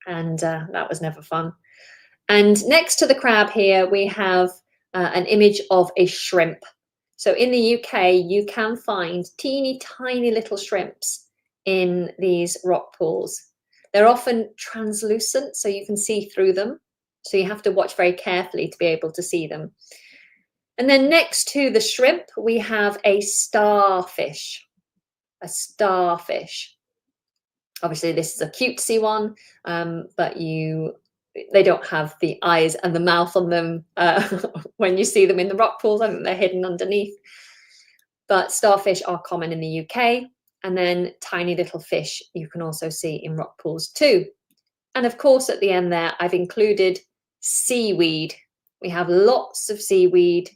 and that was never fun. And next to the crab here, we have an image of a shrimp. So in the UK, you can find teeny tiny little shrimps in these rock pools. They're often translucent, so you can see through them. So you have to watch very carefully to be able to see them. And then next to the shrimp, we have a starfish. A starfish. Obviously, this is a cutesy one, but they don't have the eyes and the mouth on them when you see them in the rock pools. I think they're hidden underneath. But starfish are common in the UK. And then tiny little fish you can also see in rock pools too. And of course, at the end there, I've included seaweed. We have lots of seaweed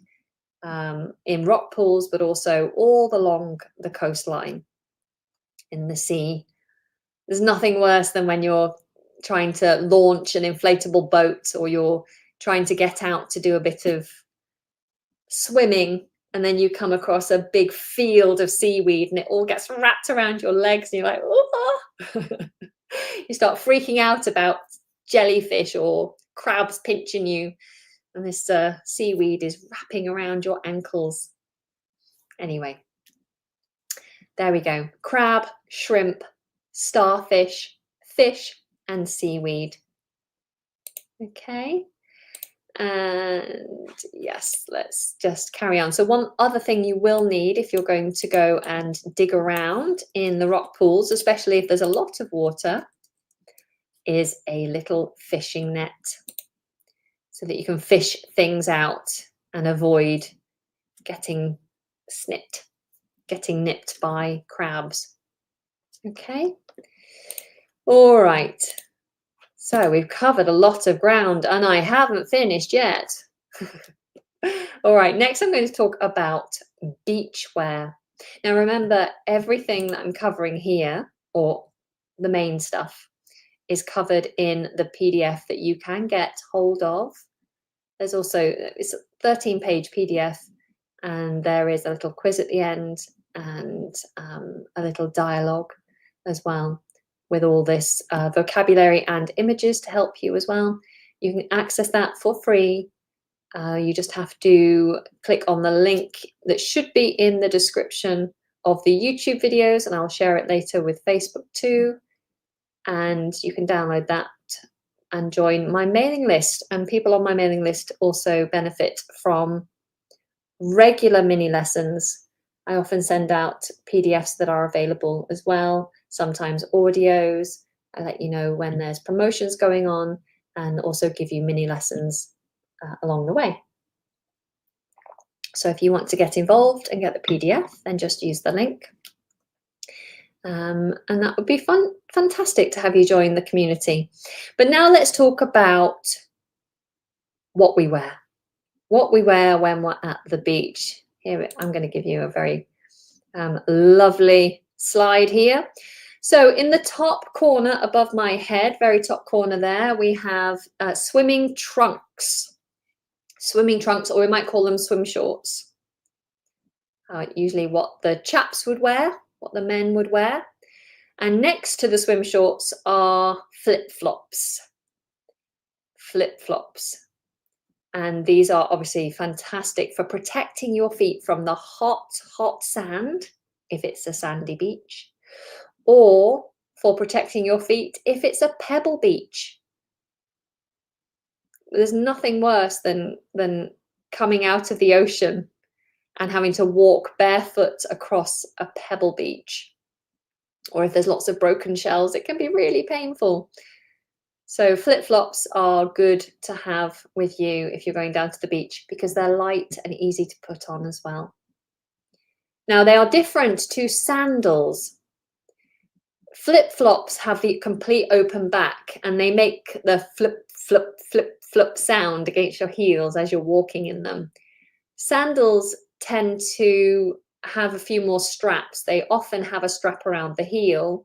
in rock pools, but also all along the coastline in the sea. There's nothing worse than when you're trying to launch an inflatable boat, or you're trying to get out to do a bit of swimming, and then you come across a big field of seaweed and it all gets wrapped around your legs and you're like, oh. You start freaking out about jellyfish or crabs pinching you, and this seaweed is wrapping around your ankles. Anyway, there we go. Crab, shrimp, starfish, fish, and seaweed. Okay. And yes, let's just carry on. So one other thing you will need if you're going to go and dig around in the rock pools, especially if there's a lot of water, is a little fishing net, so that you can fish things out and avoid getting nipped by crabs. Okay. All right. So we've covered a lot of ground and I haven't finished yet. All right, next I'm going to talk about beachwear. Now remember, everything that I'm covering here, or the main stuff, is covered in the PDF that you can get hold of. There's also, it's a 13-page PDF, and there is a little quiz at the end and a little dialogue as well, with all this vocabulary and images to help you as well. You can access that for free. You just have to click on the link that should be in the description of the YouTube videos, and I'll share it later with Facebook too. And you can download that and join my mailing list. And people on my mailing list also benefit from regular mini lessons. I often send out PDFs that are available as well, sometimes audios. I let you know when there's promotions going on, and also give you mini lessons along the way. So if you want to get involved and get the PDF, then just use the link. And that would be fantastic to have you join the community. But now let's talk about what we wear. What we wear when we're at the beach. Here, I'm going to give you a very lovely slide here. So in the top corner above my head, very top corner there, we have swimming trunks. Swimming trunks, or we might call them swim shorts. Usually what the chaps would wear, what the men would wear. And next to the swim shorts are flip-flops. Flip-flops. And these are obviously fantastic for protecting your feet from the hot, hot sand, if it's a sandy beach, or for protecting your feet if it's a pebble beach. there's nothing worse than coming out of the ocean and having to walk barefoot across a pebble beach. Or if there's lots of broken shells, it can be really painful. So flip-flops are good to have with you if you're going down to the beach because they're light and easy to put on as well. Now, they are different to sandals. Flip-flops have the complete open back and they make the flip, flip, flip, flip sound against your heels as you're walking in them. Sandals tend to have a few more straps. They often have a strap around the heel,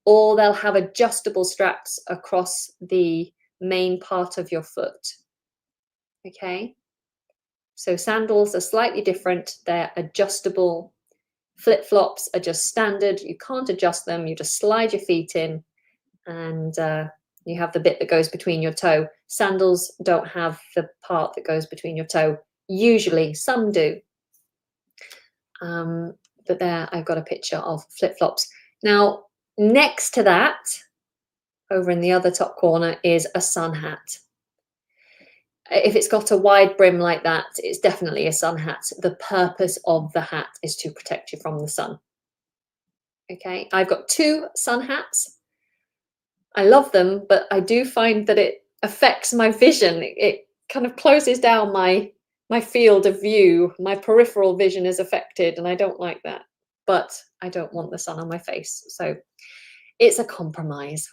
or they'll have adjustable straps across the main part of your foot. Okay, so sandals are slightly different. They're adjustable. Flip-flops are just standard. You can't adjust them. You just slide your feet in and you have the bit that goes between your toe. Sandals don't have the part that goes between your toe. Usually, some do. But there I've got a picture of flip-flops. Now, next to that, over in the other top corner, is a sun hat. If it's got a wide brim like that, it's definitely a sun hat. The purpose of the hat is to protect you from the sun. Okay, I've got 2 sun hats. I love them, but I do find that it affects my vision. It kind of closes down my field of view. My peripheral vision is affected and I don't like that, but I don't want the sun on my face. So it's a compromise.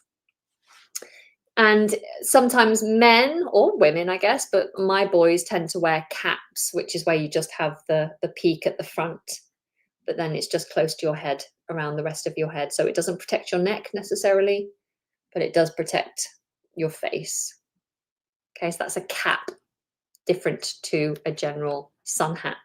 And sometimes men or women, I guess, but my boys tend to wear caps, which is where you just have the peak at the front, but then it's just close to your head, around the rest of your head. So it doesn't protect your neck necessarily, but it does protect your face. Okay, so that's a cap, different to a general sun hat.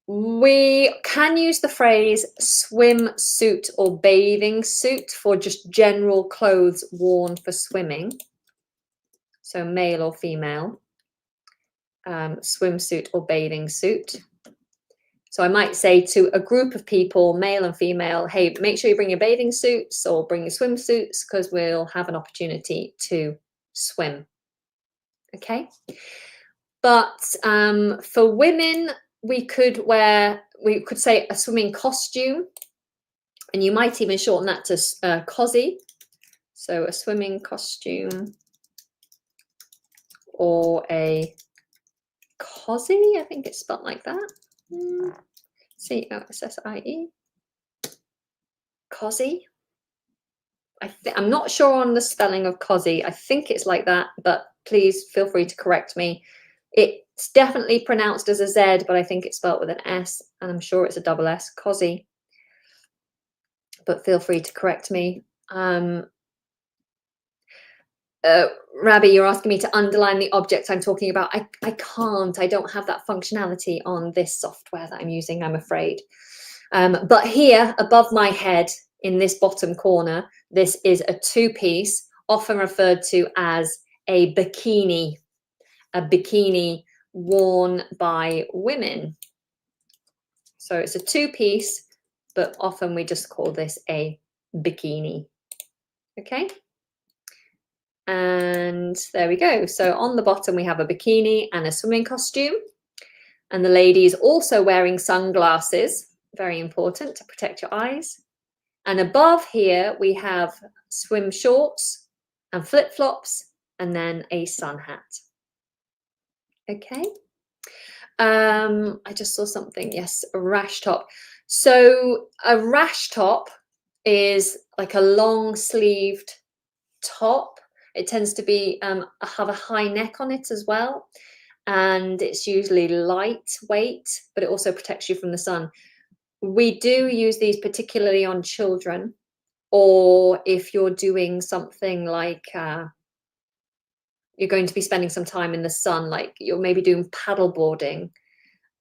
We can use the phrase swimsuit or bathing suit for just general clothes worn for swimming. So male or female, swimsuit or bathing suit. So I might say to a group of people, male and female, hey, make sure you bring your bathing suits or bring your swimsuits because we'll have an opportunity to swim. Okay. But for women, we could say a swimming costume, and you might even shorten that to cozy. So a swimming costume or a cozy, I think it's spelled like that. C-O-S-S-I-E. Cozy. I'm not sure on the spelling of cozy. I think it's like that, but please feel free to correct me. It's definitely pronounced as a Z, but I think it's spelled with an S, and I'm sure it's a double S, cozy. But feel free to correct me. Rabbi, you're asking me to underline the object I'm talking about. I can't. I don't have that functionality on this software that I'm using, I'm afraid. But here, above my head, in this bottom corner, this is a 2-piece, often referred to as a bikini worn by women. So it's a 2-piece, but often we just call this a bikini. Okay. And there we go. So on the bottom, we have a bikini and a swimming costume. And the lady is also wearing sunglasses, very important to protect your eyes. And above here, we have swim shorts and flip-flops, and then a sun hat. Okay. I just saw something. Yes, a rash top. So a rash top is like a long-sleeved top. It tends to be have a high neck on it as well, and it's usually lightweight, but it also protects you from the sun. We do use these particularly on children, or if you're doing something like you're going to be spending some time in the sun, like you're maybe doing paddle boarding,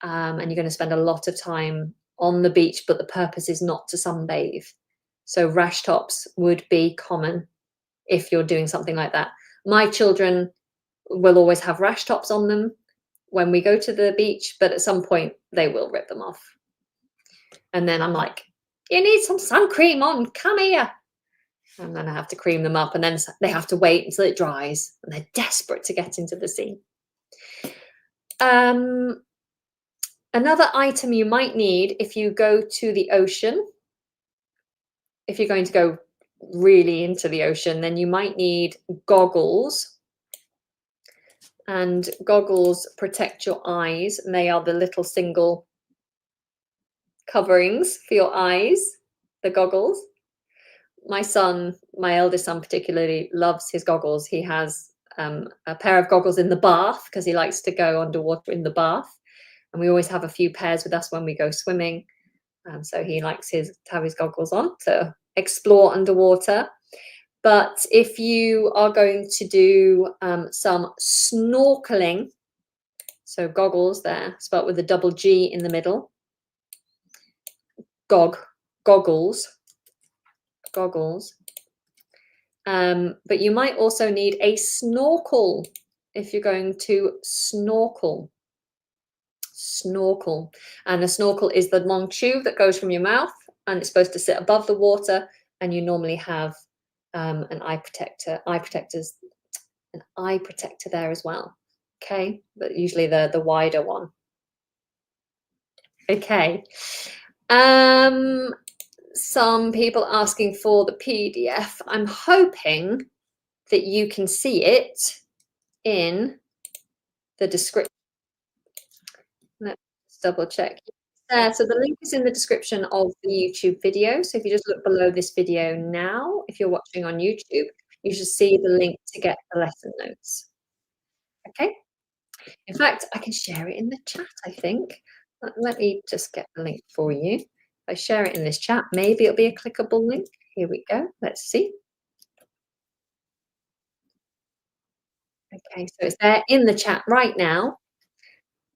and you're going to spend a lot of time on the beach, but the purpose is not to sunbathe. So rash tops would be common if you're doing something like that. My children will always have rash tops on them when we go to the beach, but at some point they will rip them off. And then I'm like, you need some sun cream on, come here. and then I have to cream them up, and then they have to wait until it dries, and they're desperate to get into the sea. Another item you might need if you go to the ocean, if you're going to go really into the ocean, then you might need goggles. And goggles protect your eyes, and they are the little single coverings for your eyes, the goggles. My son, my eldest son particularly, loves his goggles. He has a pair of goggles in the bath because he likes to go underwater in the bath. And we always have a few pairs with us when we go swimming. So he likes to have his goggles on to explore underwater. But if you are going to do some snorkeling, so goggles there, spelled with a double G in the middle, goggles. But you might also need a snorkel if you're going to snorkel. And a snorkel is the long tube that goes from your mouth, and it's supposed to sit above the water, and you normally have an eye protector there as well. Okay, but usually the wider one. Okay. Some people asking for the PDF. I'm hoping that you can see it in the description. Let's double check. So the link is in the description of the YouTube video. So if you just look below this video now, if you're watching on YouTube, you should see the link to get the lesson notes. Okay. In fact, I can share it in the chat, I think. Let me just get the link for you. If I share it in this chat, maybe it'll be a clickable link. Here we go. Let's see. Okay, so it's there in the chat right now.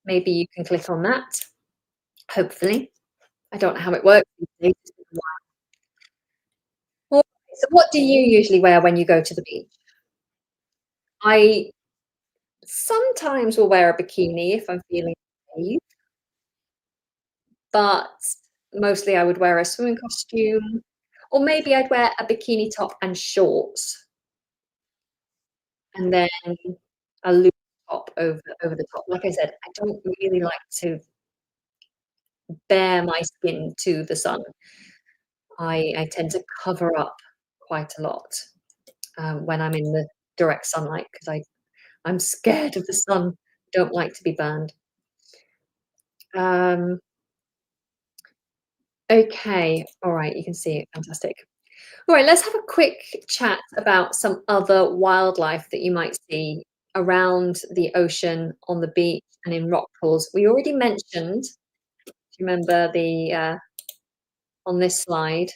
Maybe you can click on that, hopefully. I don't know how it works these days. So what do you usually wear when you go to the beach? I sometimes will wear a bikini if I'm feeling brave, but mostly I would wear a swimming costume, or maybe I'd wear a bikini top and shorts, and then a loose top over the top. Like I said, I don't really like to bare my skin to the sun. I tend to cover up quite a lot when I'm in the direct sunlight because I'm scared of the sun. Don't like to be burned. Okay, all right, you can see it. Fantastic. All right, let's have a quick chat about some other wildlife that you might see around the ocean, on the beach, and in rock pools. We already mentioned, if you remember the on this slide.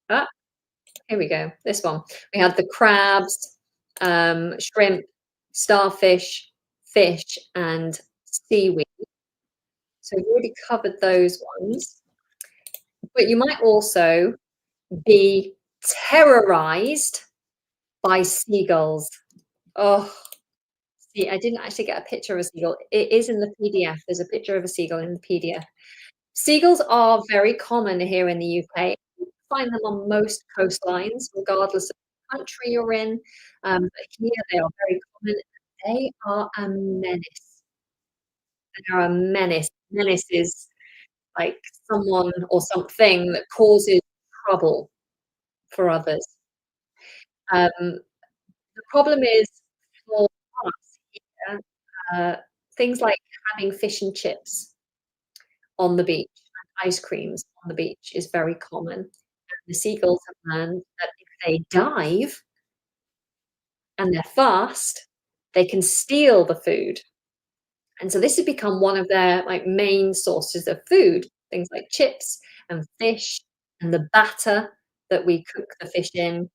Ah, here we go. This one. We had the crabs, shrimp, starfish, fish, and seaweed. So we've already covered those ones. But you might also be terrorized by seagulls. Oh, see, I didn't actually get a picture of a seagull. It is in the PDF. There's a picture of a seagull in the PDF. Seagulls are very common here in the UK. You find them on most coastlines, regardless of the country you're in. But here they are very common. They are a menace. They are a menace. Menace is like someone or something that causes trouble for others. The problem is for us here, things like having fish and chips on the beach and ice creams on the beach is very common. And the seagulls have learned that if they dive and they're fast, they can steal the food. And so this has become one of their like main sources of food, things like chips and fish and the batter that we cook the fish in,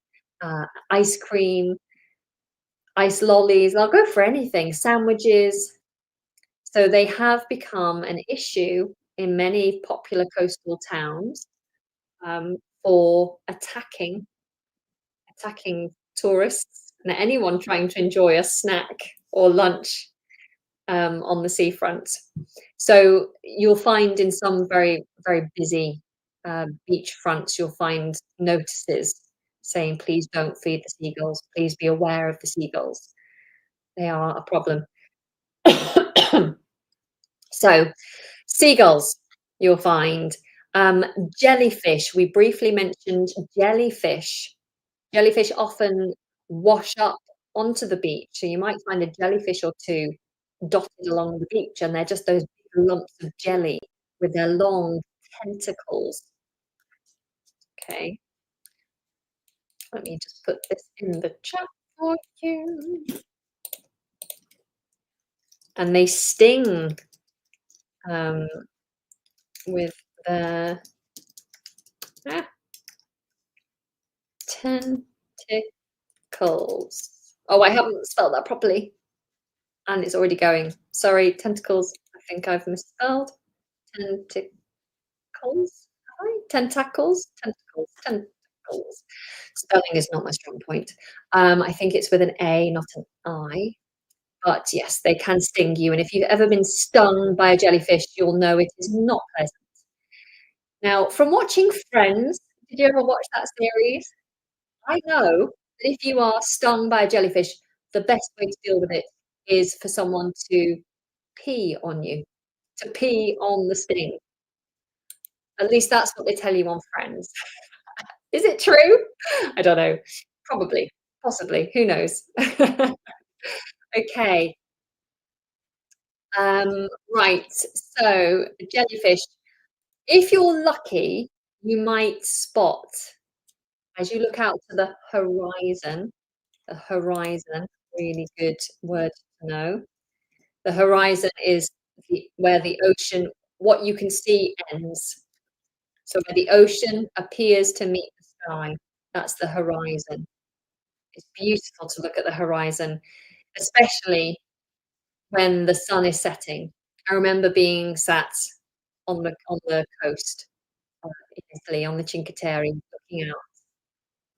ice cream, ice lollies. They'll go for anything, sandwiches. So they have become an issue in many popular coastal towns for attacking tourists and anyone trying to enjoy a snack or lunch on the seafront. So you'll find in some very, very busy beach fronts, you'll find notices saying, "Please don't feed the seagulls. Please be aware of the seagulls. They are a problem." So, seagulls, you'll find. Um, Jellyfish, we briefly mentioned jellyfish. Jellyfish often wash up onto the beach, so you might find a jellyfish or two dotted along the beach, and they're just those big lumps of jelly with their long tentacles. Okay, let me just put this in the chat for you. And they sting um, with their ah, tentacles. Oh, I haven't spelled that properly, and it's already going. Sorry, tentacles. I think I've misspelled. Tentacles. Have I? Tentacles? Tentacles. Tentacles. Spelling is not my strong point. I think it's with an A, not an I. But yes, they can sting you. And if you've ever been stung by a jellyfish, you'll know it is not pleasant. Now, from watching Friends, did you ever watch that series? I know that if you are stung by a jellyfish, the best way to deal with it is for someone to pee on you, to pee on the sting. At least that's what they tell you on Friends. Is it true? I don't know. Probably, possibly, who knows? Okay, right, so jellyfish. If you're lucky, you might spot, as you look out to the horizon, really good word to know. The horizon is where the ocean, what you can see ends. So where the ocean appears to meet the sky, that's the horizon. It's beautiful to look at the horizon, especially when the sun is setting. I remember being sat on the coast in Italy, on the Cinque Terre, looking out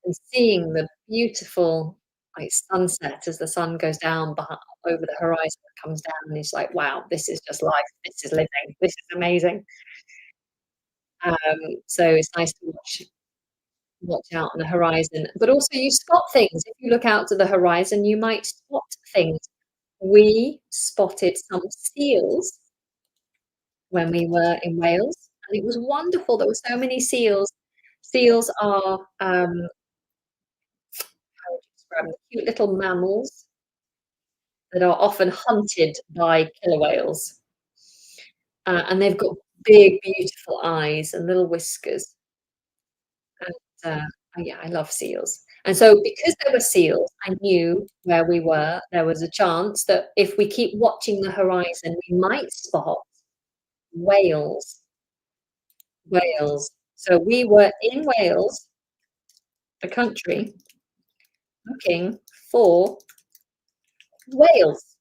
and seeing the beautiful, like, sunset as the sun goes down over the horizon, comes down, and it's like, "Wow, this is just life. This is living. This is amazing." Um, so it's nice to watch out on the horizon, but also you spot things. If you look out to the horizon, you might spot things. We spotted some seals when we were in Wales, and it was wonderful. There were so many seals. Seals are, how would you describe them? Cute little mammals that are often hunted by killer whales. And they've got big, beautiful eyes and little whiskers. And yeah, I love seals. And so, because there were seals, I knew where we were. There was a chance that if we keep watching the horizon, we might spot whales. Wales. So we were in Wales, the country, looking for whales.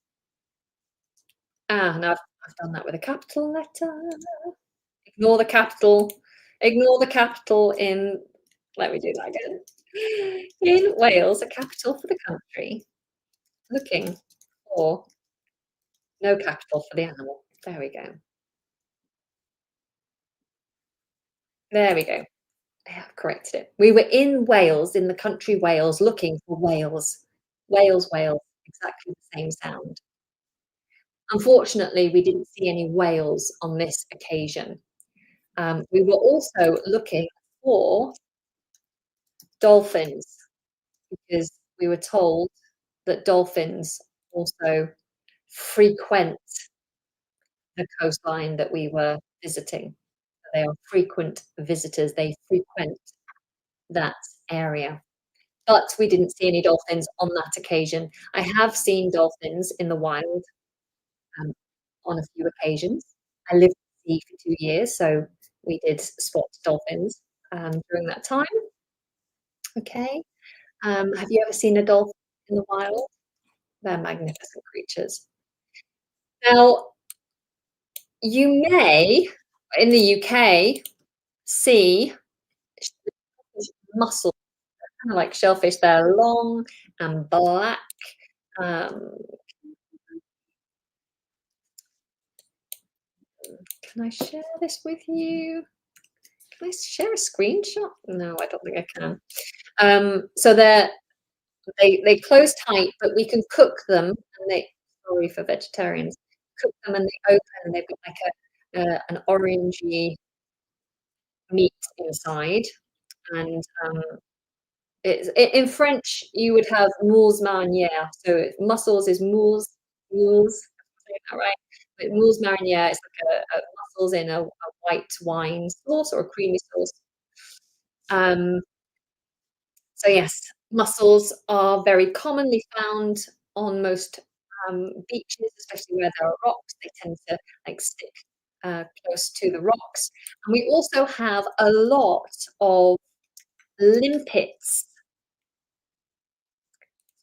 Ah, and I've done that with a capital letter. Ignore the capital. Ignore the capital in, let me do that again. In Wales, a capital for the country, looking for no capital for the animal. There we go. There we go. I have corrected it. We were in Wales, in the country Wales, looking for whales. Wales, Wales, exactly the same sound. Unfortunately, we didn't see any whales on this occasion. We were also looking for dolphins because we were told that dolphins also frequent the coastline that we were visiting. They are frequent visitors, they frequent that area. But we didn't see any dolphins on that occasion. I have seen dolphins in the wild, um, on a few occasions. I lived at sea for 2 years, so we did spot dolphins, during that time. Okay. Have you ever seen a dolphin in the wild? They're magnificent creatures. Now, you may, in the UK, see mussels, kinda like shellfish. They're long and black. Um, can I share this with you? Can I share a screenshot? No, I don't think I can. So they close tight, but we can cook them, and they sorry for vegetarians. Cook them and they open, and they've got like an orangey meat inside, and it's in French, you would have moules marinière, so mussels is moules, saying that right? But moules marinière is like a mussels in a white wine sauce or a creamy sauce. Um, so yes, mussels are very commonly found on most, beaches, especially where there are rocks. They tend to, like, stick, close to the rocks, and we also have a lot of limpets.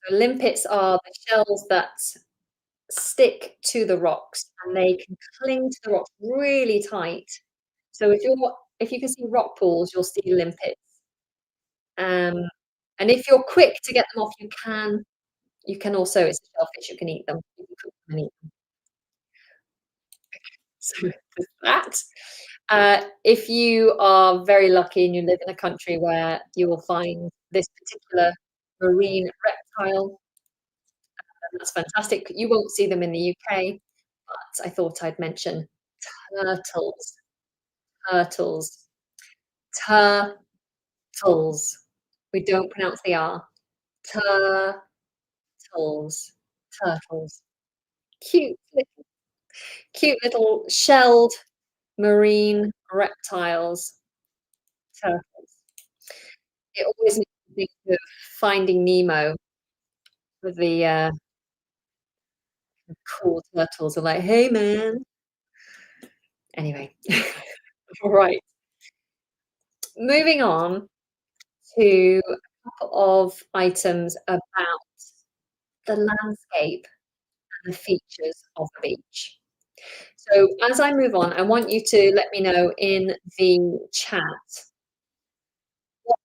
So limpets are the shells that stick to the rocks, and they can cling to the rocks really tight. So if you can see rock pools, you'll see limpets. Um, and if you're quick to get them off, you can also it's a shellfish, you can eat them. You can cook them and eat them. So there's that. If you are very lucky and you live in a country where you will find this particular marine reptile, then that's fantastic. You won't see them in the UK, but I thought I'd mention turtles. Turtles. Turtles. We don't pronounce the R. Turtles. Turtles. Cute, cute little shelled marine reptiles. Turtles. It always makes me think of Finding Nemo with the cool turtles are like, "Hey, man." Anyway, all right. Moving on to a couple of items about the landscape and the features of the beach. So as I move on, I want you to let me know in the chat what,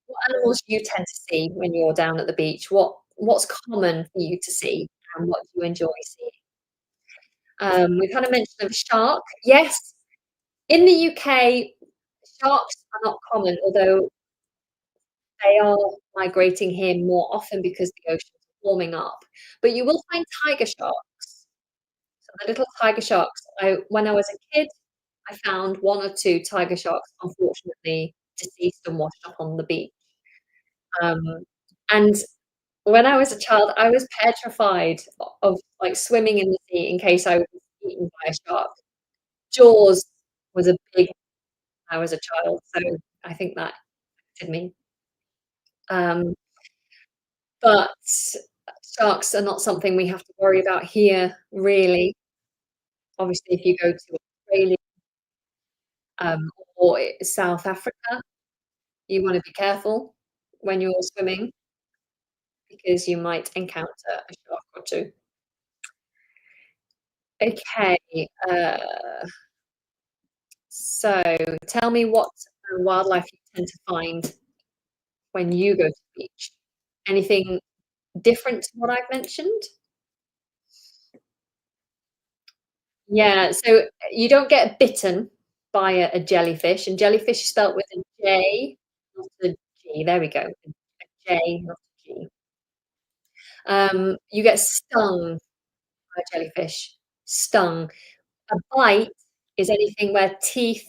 what animals you tend to see when you're down at the beach. What's common for you to see, and what do you enjoy seeing? We've had a mention of a shark. Yes, in the UK, sharks are not common, although they are migrating here more often because the oceans are warming up. But you will find tiger sharks. So the little tiger sharks. When I was a kid, I found one or two tiger sharks, unfortunately deceased and washed up on the beach. Um, and when I was a child, I was petrified of like swimming in the sea in case I was eaten by a shark. Jaws was a big when I was a child, so I think that affected me. Um, but sharks are not something we have to worry about here, really. Obviously, if you go to Australia, or South Africa, you wanna be careful when you're swimming because you might encounter a shark or 2. Okay, so tell me what wildlife you tend to find when you go to the beach. Anything different to what I've mentioned? Yeah, so you don't get bitten by a jellyfish, and jellyfish is spelt with a J, not a G. There we go. A J, not a G. You get stung by a jellyfish. Stung. A bite is anything where teeth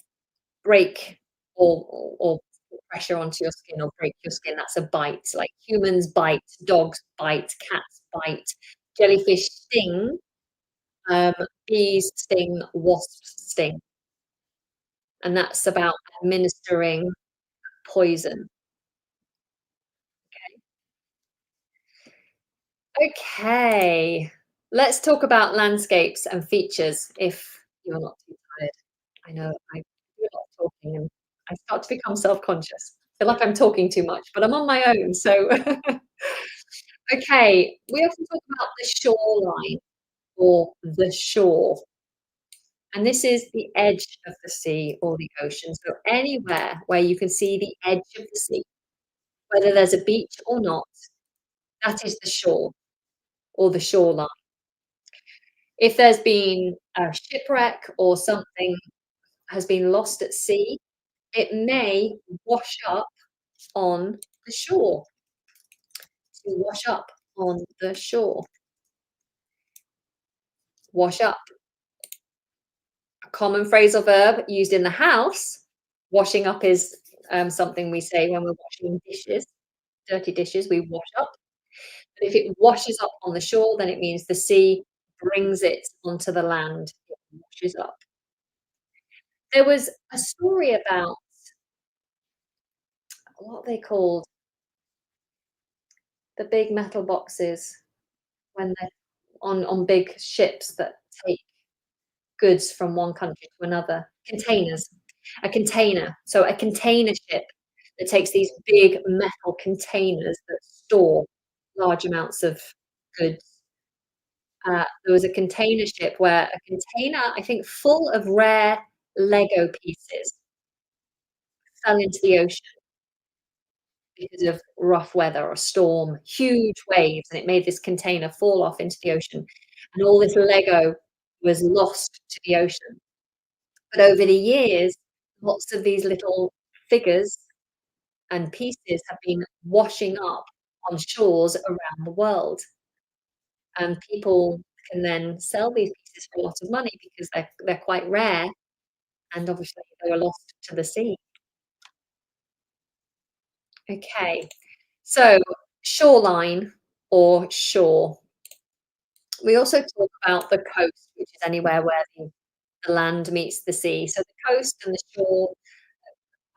break or put pressure onto your skin or break your skin. That's a bite. Like humans bite, dogs bite, cats bite. Jellyfish sting. Um, bees sting, wasps sting, and that's about administering poison. Okay, let's talk about landscapes and features if you're not too tired. I know I do a lot of talking and I start to become self-conscious. I feel like I'm talking too much, but I'm on my own, so okay, we often talk about the shoreline or the shore. And this is the edge of the sea or the ocean. So anywhere where you can see the edge of the sea, whether there's a beach or not, that is the shore or the shoreline. If there's been a shipwreck or something has been lost at sea, It may wash up on the shore. To wash up on the shore. Wash up. A common phrasal verb used in the house. Washing up is something we say when we're washing dishes, dirty dishes, we wash up. But if it washes up on the shore, then it means the sea brings it onto the land. It washes up. There was a story about what are they called? The big metal boxes when they're on big ships that take goods from one country to another. Containers. A container. So a container ship that takes these big metal containers that store large amounts of goods. There was a container ship where a container, I think, full of rare Lego pieces fell into the ocean because of rough weather or storm, huge waves, and it made this container fall off into the ocean, and all this Lego was lost to the ocean. But over the years, lots of these little figures and pieces have been washing up on shores around the world, and people can then sell these pieces for a lot of money because they're quite rare, and obviously they were lost to the sea. Okay, so shoreline or shore. We also talk about the coast, which is anywhere where the land meets the sea. So the coast and the shore,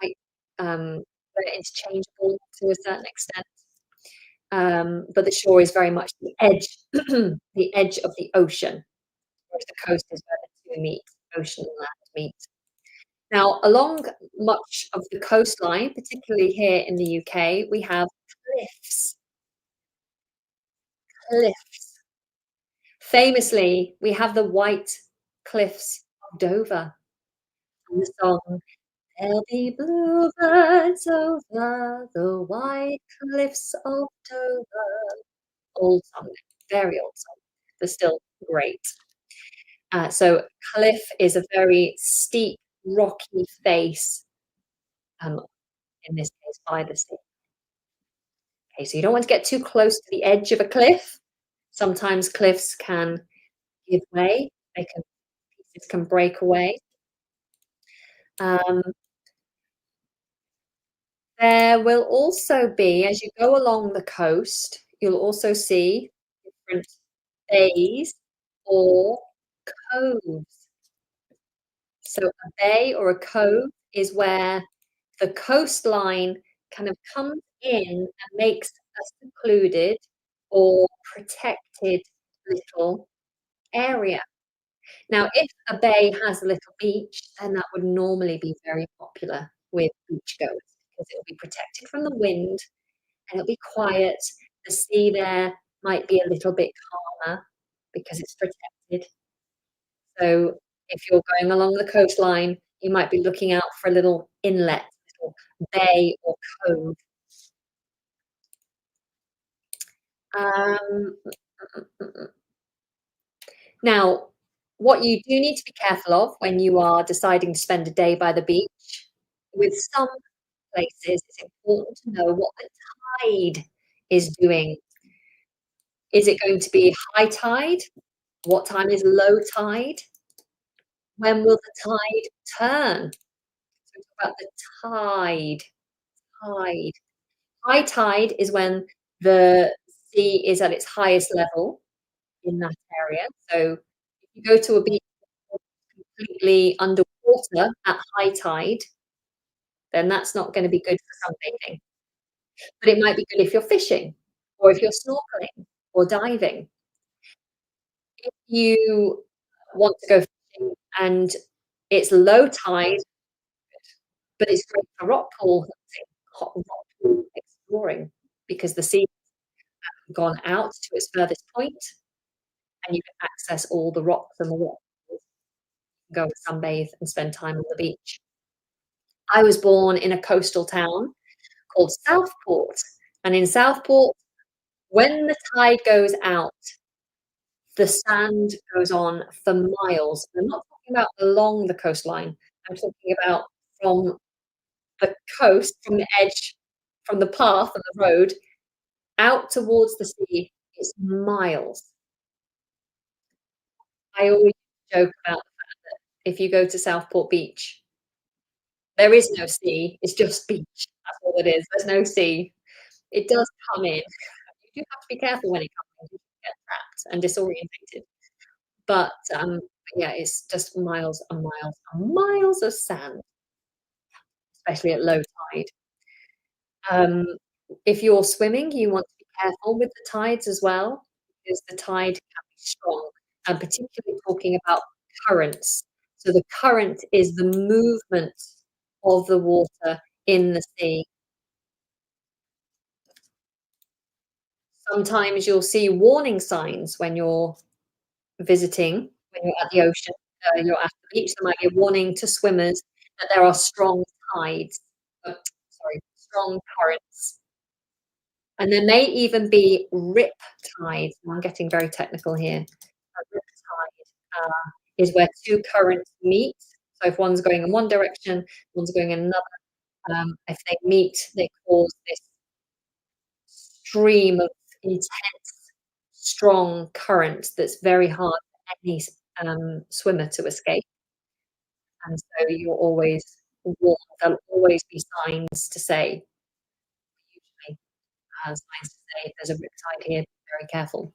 like, they're interchangeable to a certain extent. But the shore is very much the edge, the edge of the ocean, whereas the coast is where the two meet, ocean and land meet. Now, along much of the coastline, particularly here in the UK, we have cliffs. Cliffs. Famously, we have the white cliffs of Dover. And the song, "There'll be bluebirds over the white cliffs of Dover." Old song, very old song, but still great. So cliff is a very steep, rocky face, um, in this case, by the sea. Okay, so you don't want to get too close to the edge of a cliff. Sometimes cliffs can give way, they can pieces can break away. Um, there will also be, as you go along the coast, you'll also see different bays or coves. So a bay or a cove is where the coastline kind of comes in and makes a secluded or protected little area. Now, if a bay has a little beach, then that would normally be very popular with beachgoers because it'll be protected from the wind and it'll be quiet. The sea there might be a little bit calmer because it's protected. So if you're going along the coastline, you might be looking out for a little inlet, little bay or cove. Um, Now, what you do need to be careful of when you are deciding to spend a day by the beach, with some places, it's important to know what the tide is doing. Is it going to be high tide? What time is low tide? When will the tide turn? So talk about the tide. Tide. High tide is when the sea is at its highest level in that area. So if you go to a beach completely underwater at high tide, then that's not gonna be good for sunbathing. But it might be good if you're fishing or if you're snorkeling or diving. If you want to go fishing and it's low tide, but it's great for rock pool hunting, hot rock pool exploring because the sea has gone out to its furthest point and you can access all the rocks and the rock pools, go and sunbathe and spend time on the beach. I was born in a coastal town called Southport, and in Southport, when the tide goes out, the sand goes on for miles. I'm not talking about along the coastline, I'm talking about from the coast, from the edge, from the path and the road out towards the sea is miles. I always joke about the fact that if you go to Southport Beach, there is no sea, it's just beach. That's all it is. There's no sea. It does come in. You do have to be careful when it comes in, you can get trapped and disorientated. But, yeah, it's just miles and miles and miles of sand, especially at low tide. Um, if you're swimming, you want to be careful with the tides as well, because the tide can be strong, and particularly talking about currents. So the current is the movement of the water in the sea. Sometimes you'll see warning signs when you're visiting, when you're at the ocean, you're at the beach, there might be a warning to swimmers that there are strong tides, sorry, strong currents. And there may even be rip tides. I'm getting very technical here. A rip tide is where two currents meet. So if one's going in one direction, one's going in another, if they meet, they cause this stream of intense, strong current that's very hard for any swimmer to escape. And so you're always warned. There'll always be signs to say, usually, signs to say, if there's a rip tide here, be very careful.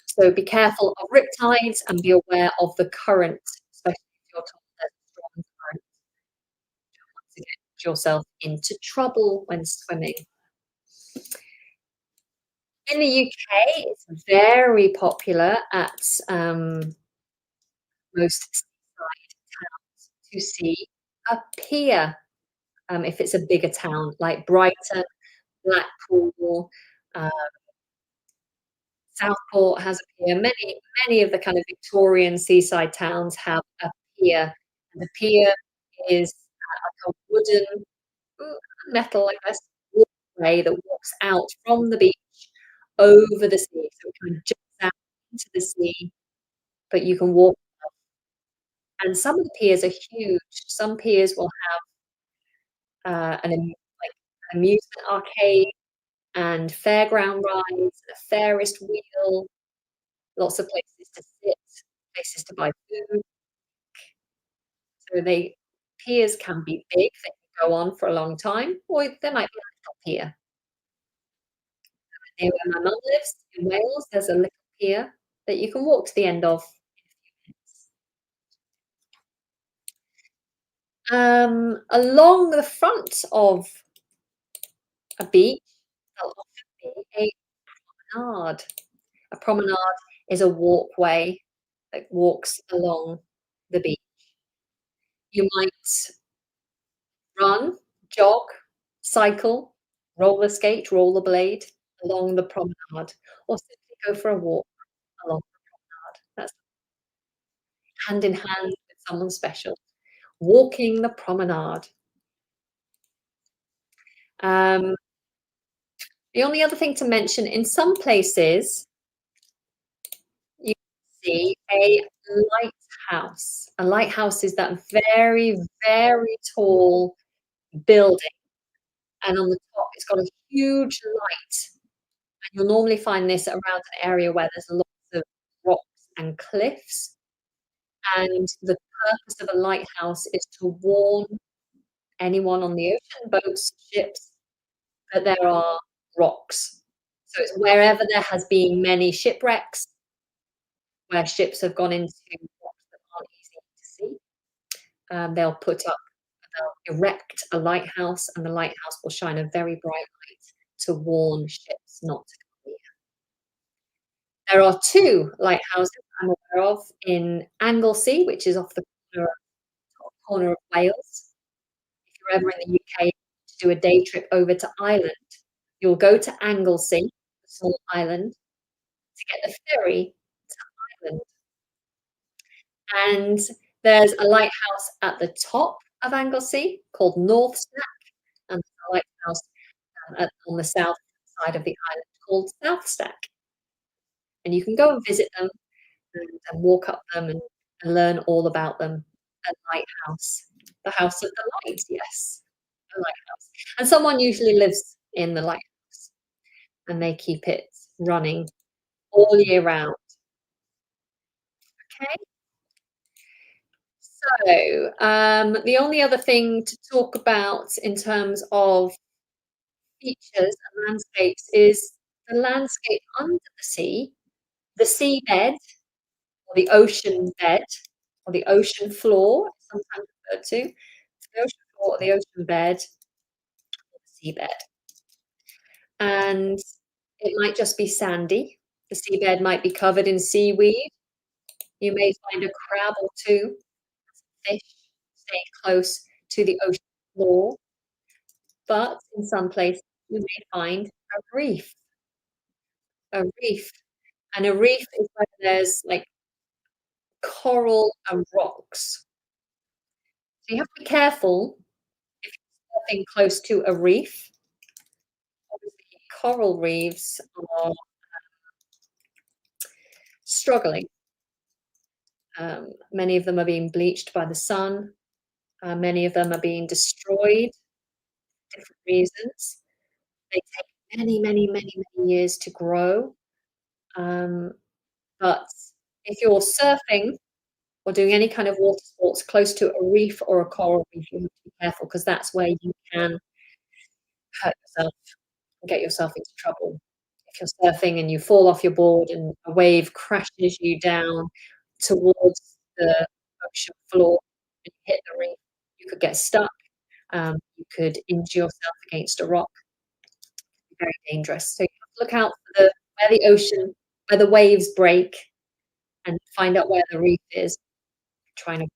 So be careful of rip tides and be aware of the current, especially if you're told there's a strong current to get yourself into trouble when swimming. In the UK, it's very popular at most seaside towns to see a pier, if it's a bigger town like Brighton, Blackpool, uh, Southport has a pier. Many of the kind of Victorian seaside towns have a pier, and the pier is, like a wooden, mm, metal, I guess, walkway that walks out from the beach over the sea, so it kind of juts out into the sea, but you can walk, and some of the piers are huge. Some piers will have, like, an amusement arcade and fairground rides, and a Ferris wheel, lots of places to sit, places to buy food. So they piers can be big, they can go on for a long time, or there might be a little pier. Near where my mum lives in Wales, there's a little pier that you can walk to the end of in a few minutes. Along the front of a beach, there'll often be a promenade. A promenade is a walkway that walks along the beach. You might run, jog, cycle, roller skate, rollerblade along the promenade, or simply go for a walk along the promenade. That's hand in hand with someone special. Walking the promenade. Um, the only other thing to mention, in some places, you see a lighthouse. A lighthouse is that very, very tall building, and on the top, it's got a huge light. And you'll normally find this around an area where there's lots of rocks and cliffs, and the purpose of a lighthouse is to warn anyone on the ocean, boats, ships, that there are rocks. So it's wherever there has been many shipwrecks, where ships have gone into rocks that aren't easy to see, they'll erect a lighthouse, and the lighthouse will shine a very bright light to warn ships not to come near. There are 2 lighthouses I'm aware of in Anglesey, which is off the corner of Wales. If you're ever in the UK to do a day trip over to Ireland, you'll go to Anglesey, a small island, to get the ferry to Ireland. And there's a lighthouse at the top of Anglesey called North Stack, and there's a lighthouse, on the south side of the island called South Stack. And you can go and visit them and walk up them and learn all about them, a lighthouse. The house of the light, yes, the lighthouse. And someone usually lives in the lighthouse, and they keep it running all year round, okay? So, the only other thing to talk about in terms of features and landscapes is the landscape under the seabed, or the ocean bed, or the ocean floor, sometimes referred to. The ocean floor or the ocean bed, or the seabed. And it might just be sandy. The seabed might be covered in seaweed. You may find a crab or two, fish staying close to the ocean floor, but in some places you may find a reef, and a reef is where there's, like, coral and rocks. So you have to be careful if you're surfing close to a reef. Obviously, coral reefs are struggling. Many of them are being bleached by the sun. Many of them are being destroyed for different reasons. They take many, many, many, many years to grow. Um, but if you're surfing or doing any kind of water sports close to a reef or a coral reef, you have to be careful because that's where you can hurt yourself and get yourself into trouble. If you're surfing and you fall off your board and a wave crashes you down towards the ocean floor and you hit the reef, you could get stuck. You could injure yourself against a rock. Very dangerous. So you have to look out for where the waves break, and find out where the reef is. Trying to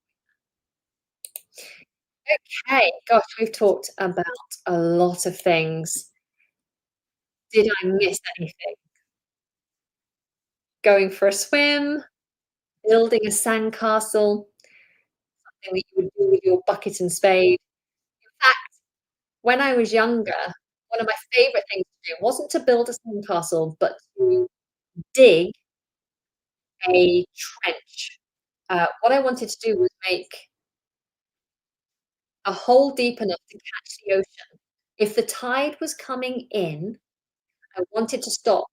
Okay, gosh, we've talked about a lot of things. Did I miss anything? Going for a swim, building a sandcastle, something that you would do with your bucket and spade. In fact, when I was younger, one of my favorite things to do wasn't to build a sandcastle, but to dig a trench. What I wanted to do was make a hole deep enough to catch the ocean. If the tide was coming in, I wanted to stop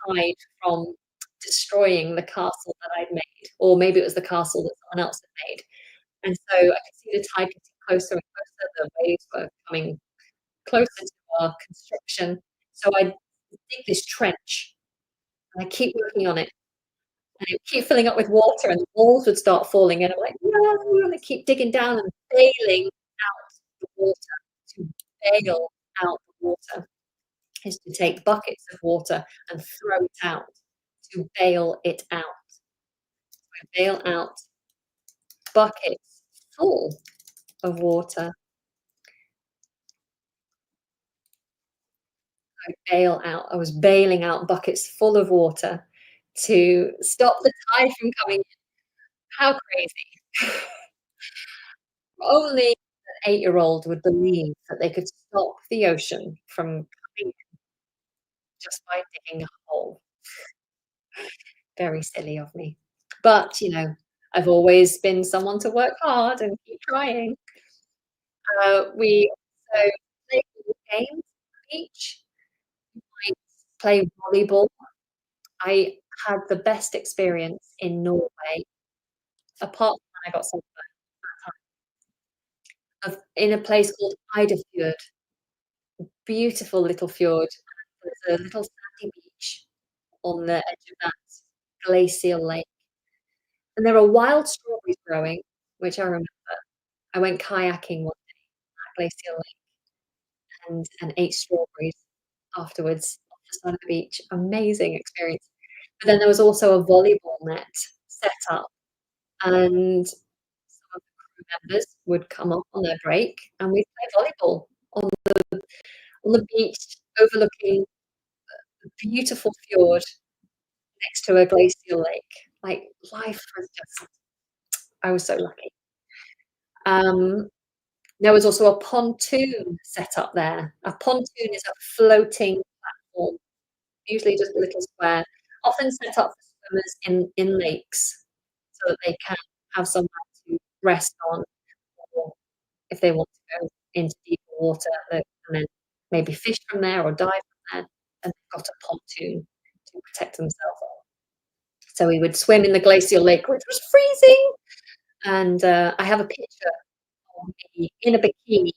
the tide from destroying the castle that I'd made, or maybe it was the castle that someone else had made. And so I could see the tide getting closer and closer, the waves were coming closer to our construction. So I dig this trench, and I keep working on it, and it would keep filling up with water, and the walls would start falling in. I'm like, "No," and I keep digging down and bailing out the water, to bail out the water. Is to take buckets of water and throw it out, to bail it out. I bail out buckets full of water. I was bailing out buckets full of water to stop the tide from coming in. How crazy. Only an 8-year-old would believe that they could stop the ocean from coming in just by digging a hole. Very silly of me. But, I've always been someone to work hard and keep trying. We also play games on the beach. I play volleyball. I had the best experience in Norway, apart from when I got sunburned, of in a place called Idefjord. Beautiful little fjord. There's a little sandy beach on the edge of that glacial lake, and there are wild strawberries growing, which I remember. I went kayaking one day at glacial lake and ate strawberries afterwards off the side of the beach. Amazing experience. But then there was also a volleyball net set up, and some of the crew members would come up on their break, and we'd play volleyball on the beach overlooking a beautiful fjord next to a glacial lake. Like, life was just I was so lucky. Um, there was also a pontoon set up there. A pontoon is a floating platform, usually just a little square, often set up for swimmers in lakes so that they can have somewhere to rest on if they want to go into deeper water, and then maybe fish from there or dive from there, and they've got a pontoon to protect themselves. So we would swim in the glacial lake, which was freezing, and I have a picture of me in a bikini,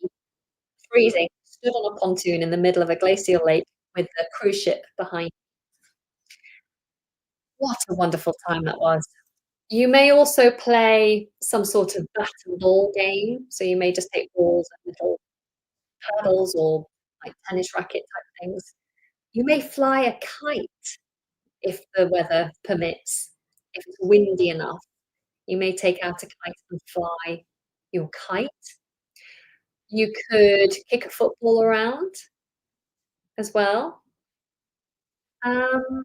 freezing, stood on a pontoon in the middle of a glacial lake with the cruise ship behind. What a wonderful time that was. You may also play some sort of bat and ball game, so you may just take balls and little paddles or like tennis racket type things. You may fly a kite if the weather permits. If it's windy enough, you may take out a kite and fly your kite. You could kick a football around as well. Um,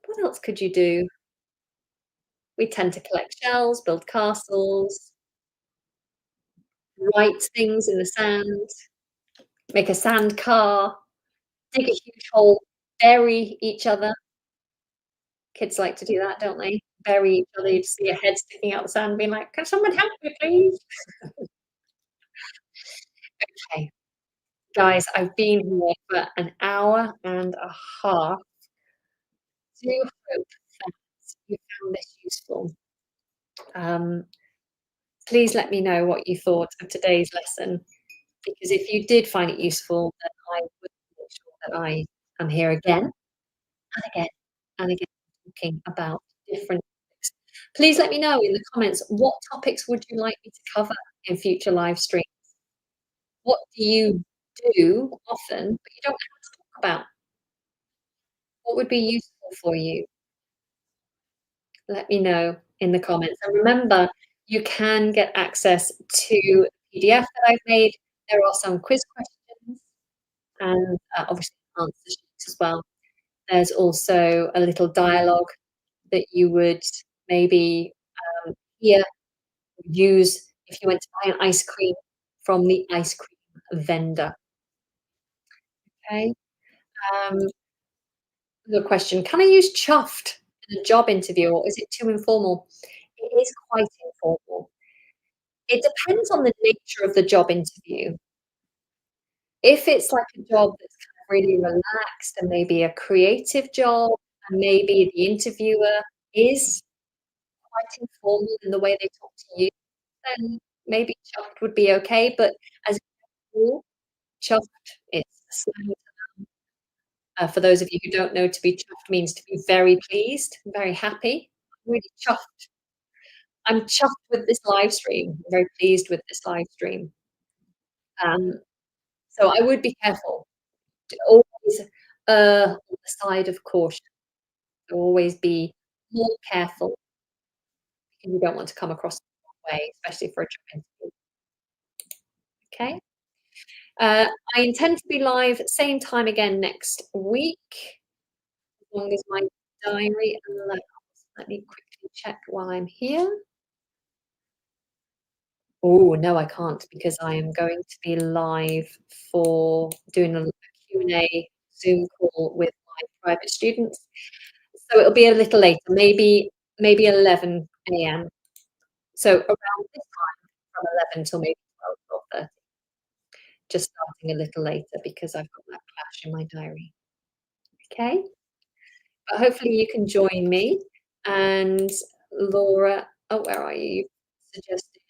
what else could you do? We tend to collect shells, build castles, write things in the sand, make a sand car, dig a huge hole, bury each other. Kids like to do that, don't they? Bury each other, you just see a head sticking out the sand being like, "Can someone help me, please?" Okay, guys, I've been here for an hour and a half. Do hope that you found this useful. Um, please let me know what you thought of today's lesson, because if you did find it useful, then I would make sure that I am here again and again and again talking about different topics. Please let me know in the comments, what topics would you like me to cover in future live streams? What do you do often, but you don't have to talk about? What would be useful for you? Let me know in the comments. And remember, you can get access to the PDF that I've made. There are some quiz questions and obviously answer sheets as well. There's also a little dialogue that you would maybe hear, use if you went to buy an ice cream from the ice cream vendor. Okay. Um, the question: can I use chuffed in a job interview, or is it too informal? It is quite informal. It depends on the nature of the job interview. If it's like a job that's kind of really relaxed and maybe a creative job, and maybe the interviewer is quite informal in the way they talk to you, then maybe chuffed would be okay. But as a rule, chuffed is slang. For those of you who don't know, to be chuffed means to be very pleased, very happy. I'm really chuffed. I'm chuffed with this live stream. I'm very pleased with this live stream. Um, so I would be careful to always on the side of caution. To always be more careful because you don't want to come across the wrong way, especially for a job interview. Okay. Uh, I intend to be live same time again next week, as long as my diary allows. Let me quickly check while I'm here. Oh, no, I can't because I am going to be live for doing a Q&A Zoom call with my private students. So it'll be a little later, maybe 11 AM. So around this time from 11 till maybe 12:30. Just starting a little later because I've got that clash in my diary. Okay? But hopefully you can join me. And Laura, oh, where are you? You suggested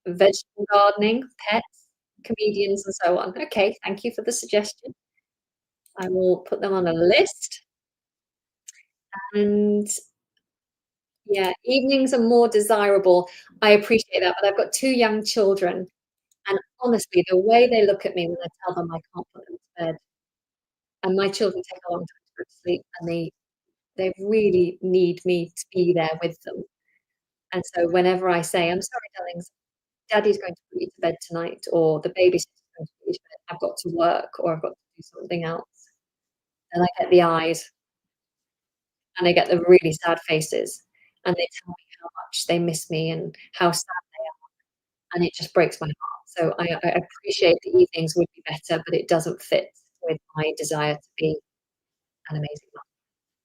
vegetable gardening, pets, comedians, and so on. Okay, thank you for the suggestion. I will put them on a list. And yeah, evenings are more desirable. I appreciate that, but I've got 2 young children, and honestly, the way they look at me when I tell them I can't put them to bed, and my children take a long time to go to sleep, and they really need me to be there with them. And so whenever I say, "I'm sorry, darlings, daddy's going to put you to bed tonight," or "the babysitter's going to put you to bed, I've got to work or I've got to do something else," and I get the eyes and I get the really sad faces, and they tell me how much they miss me and how sad they are, and it just breaks my heart. So I appreciate the evenings would be better, but it doesn't fit with my desire to be an amazing mum.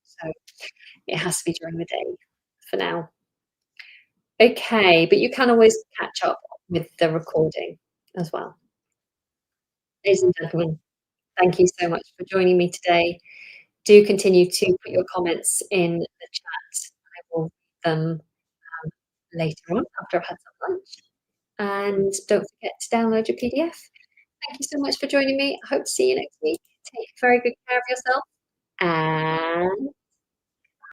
So it has to be during the day for now. Okay, but you can always catch up with the recording as well. Ladies and gentlemen, thank you so much for joining me today. Do continue to put your comments in the chat. I will read them later on after I've had some lunch. And don't forget to download your PDF. Thank you so much for joining me. I hope to see you next week. Take very good care of yourself and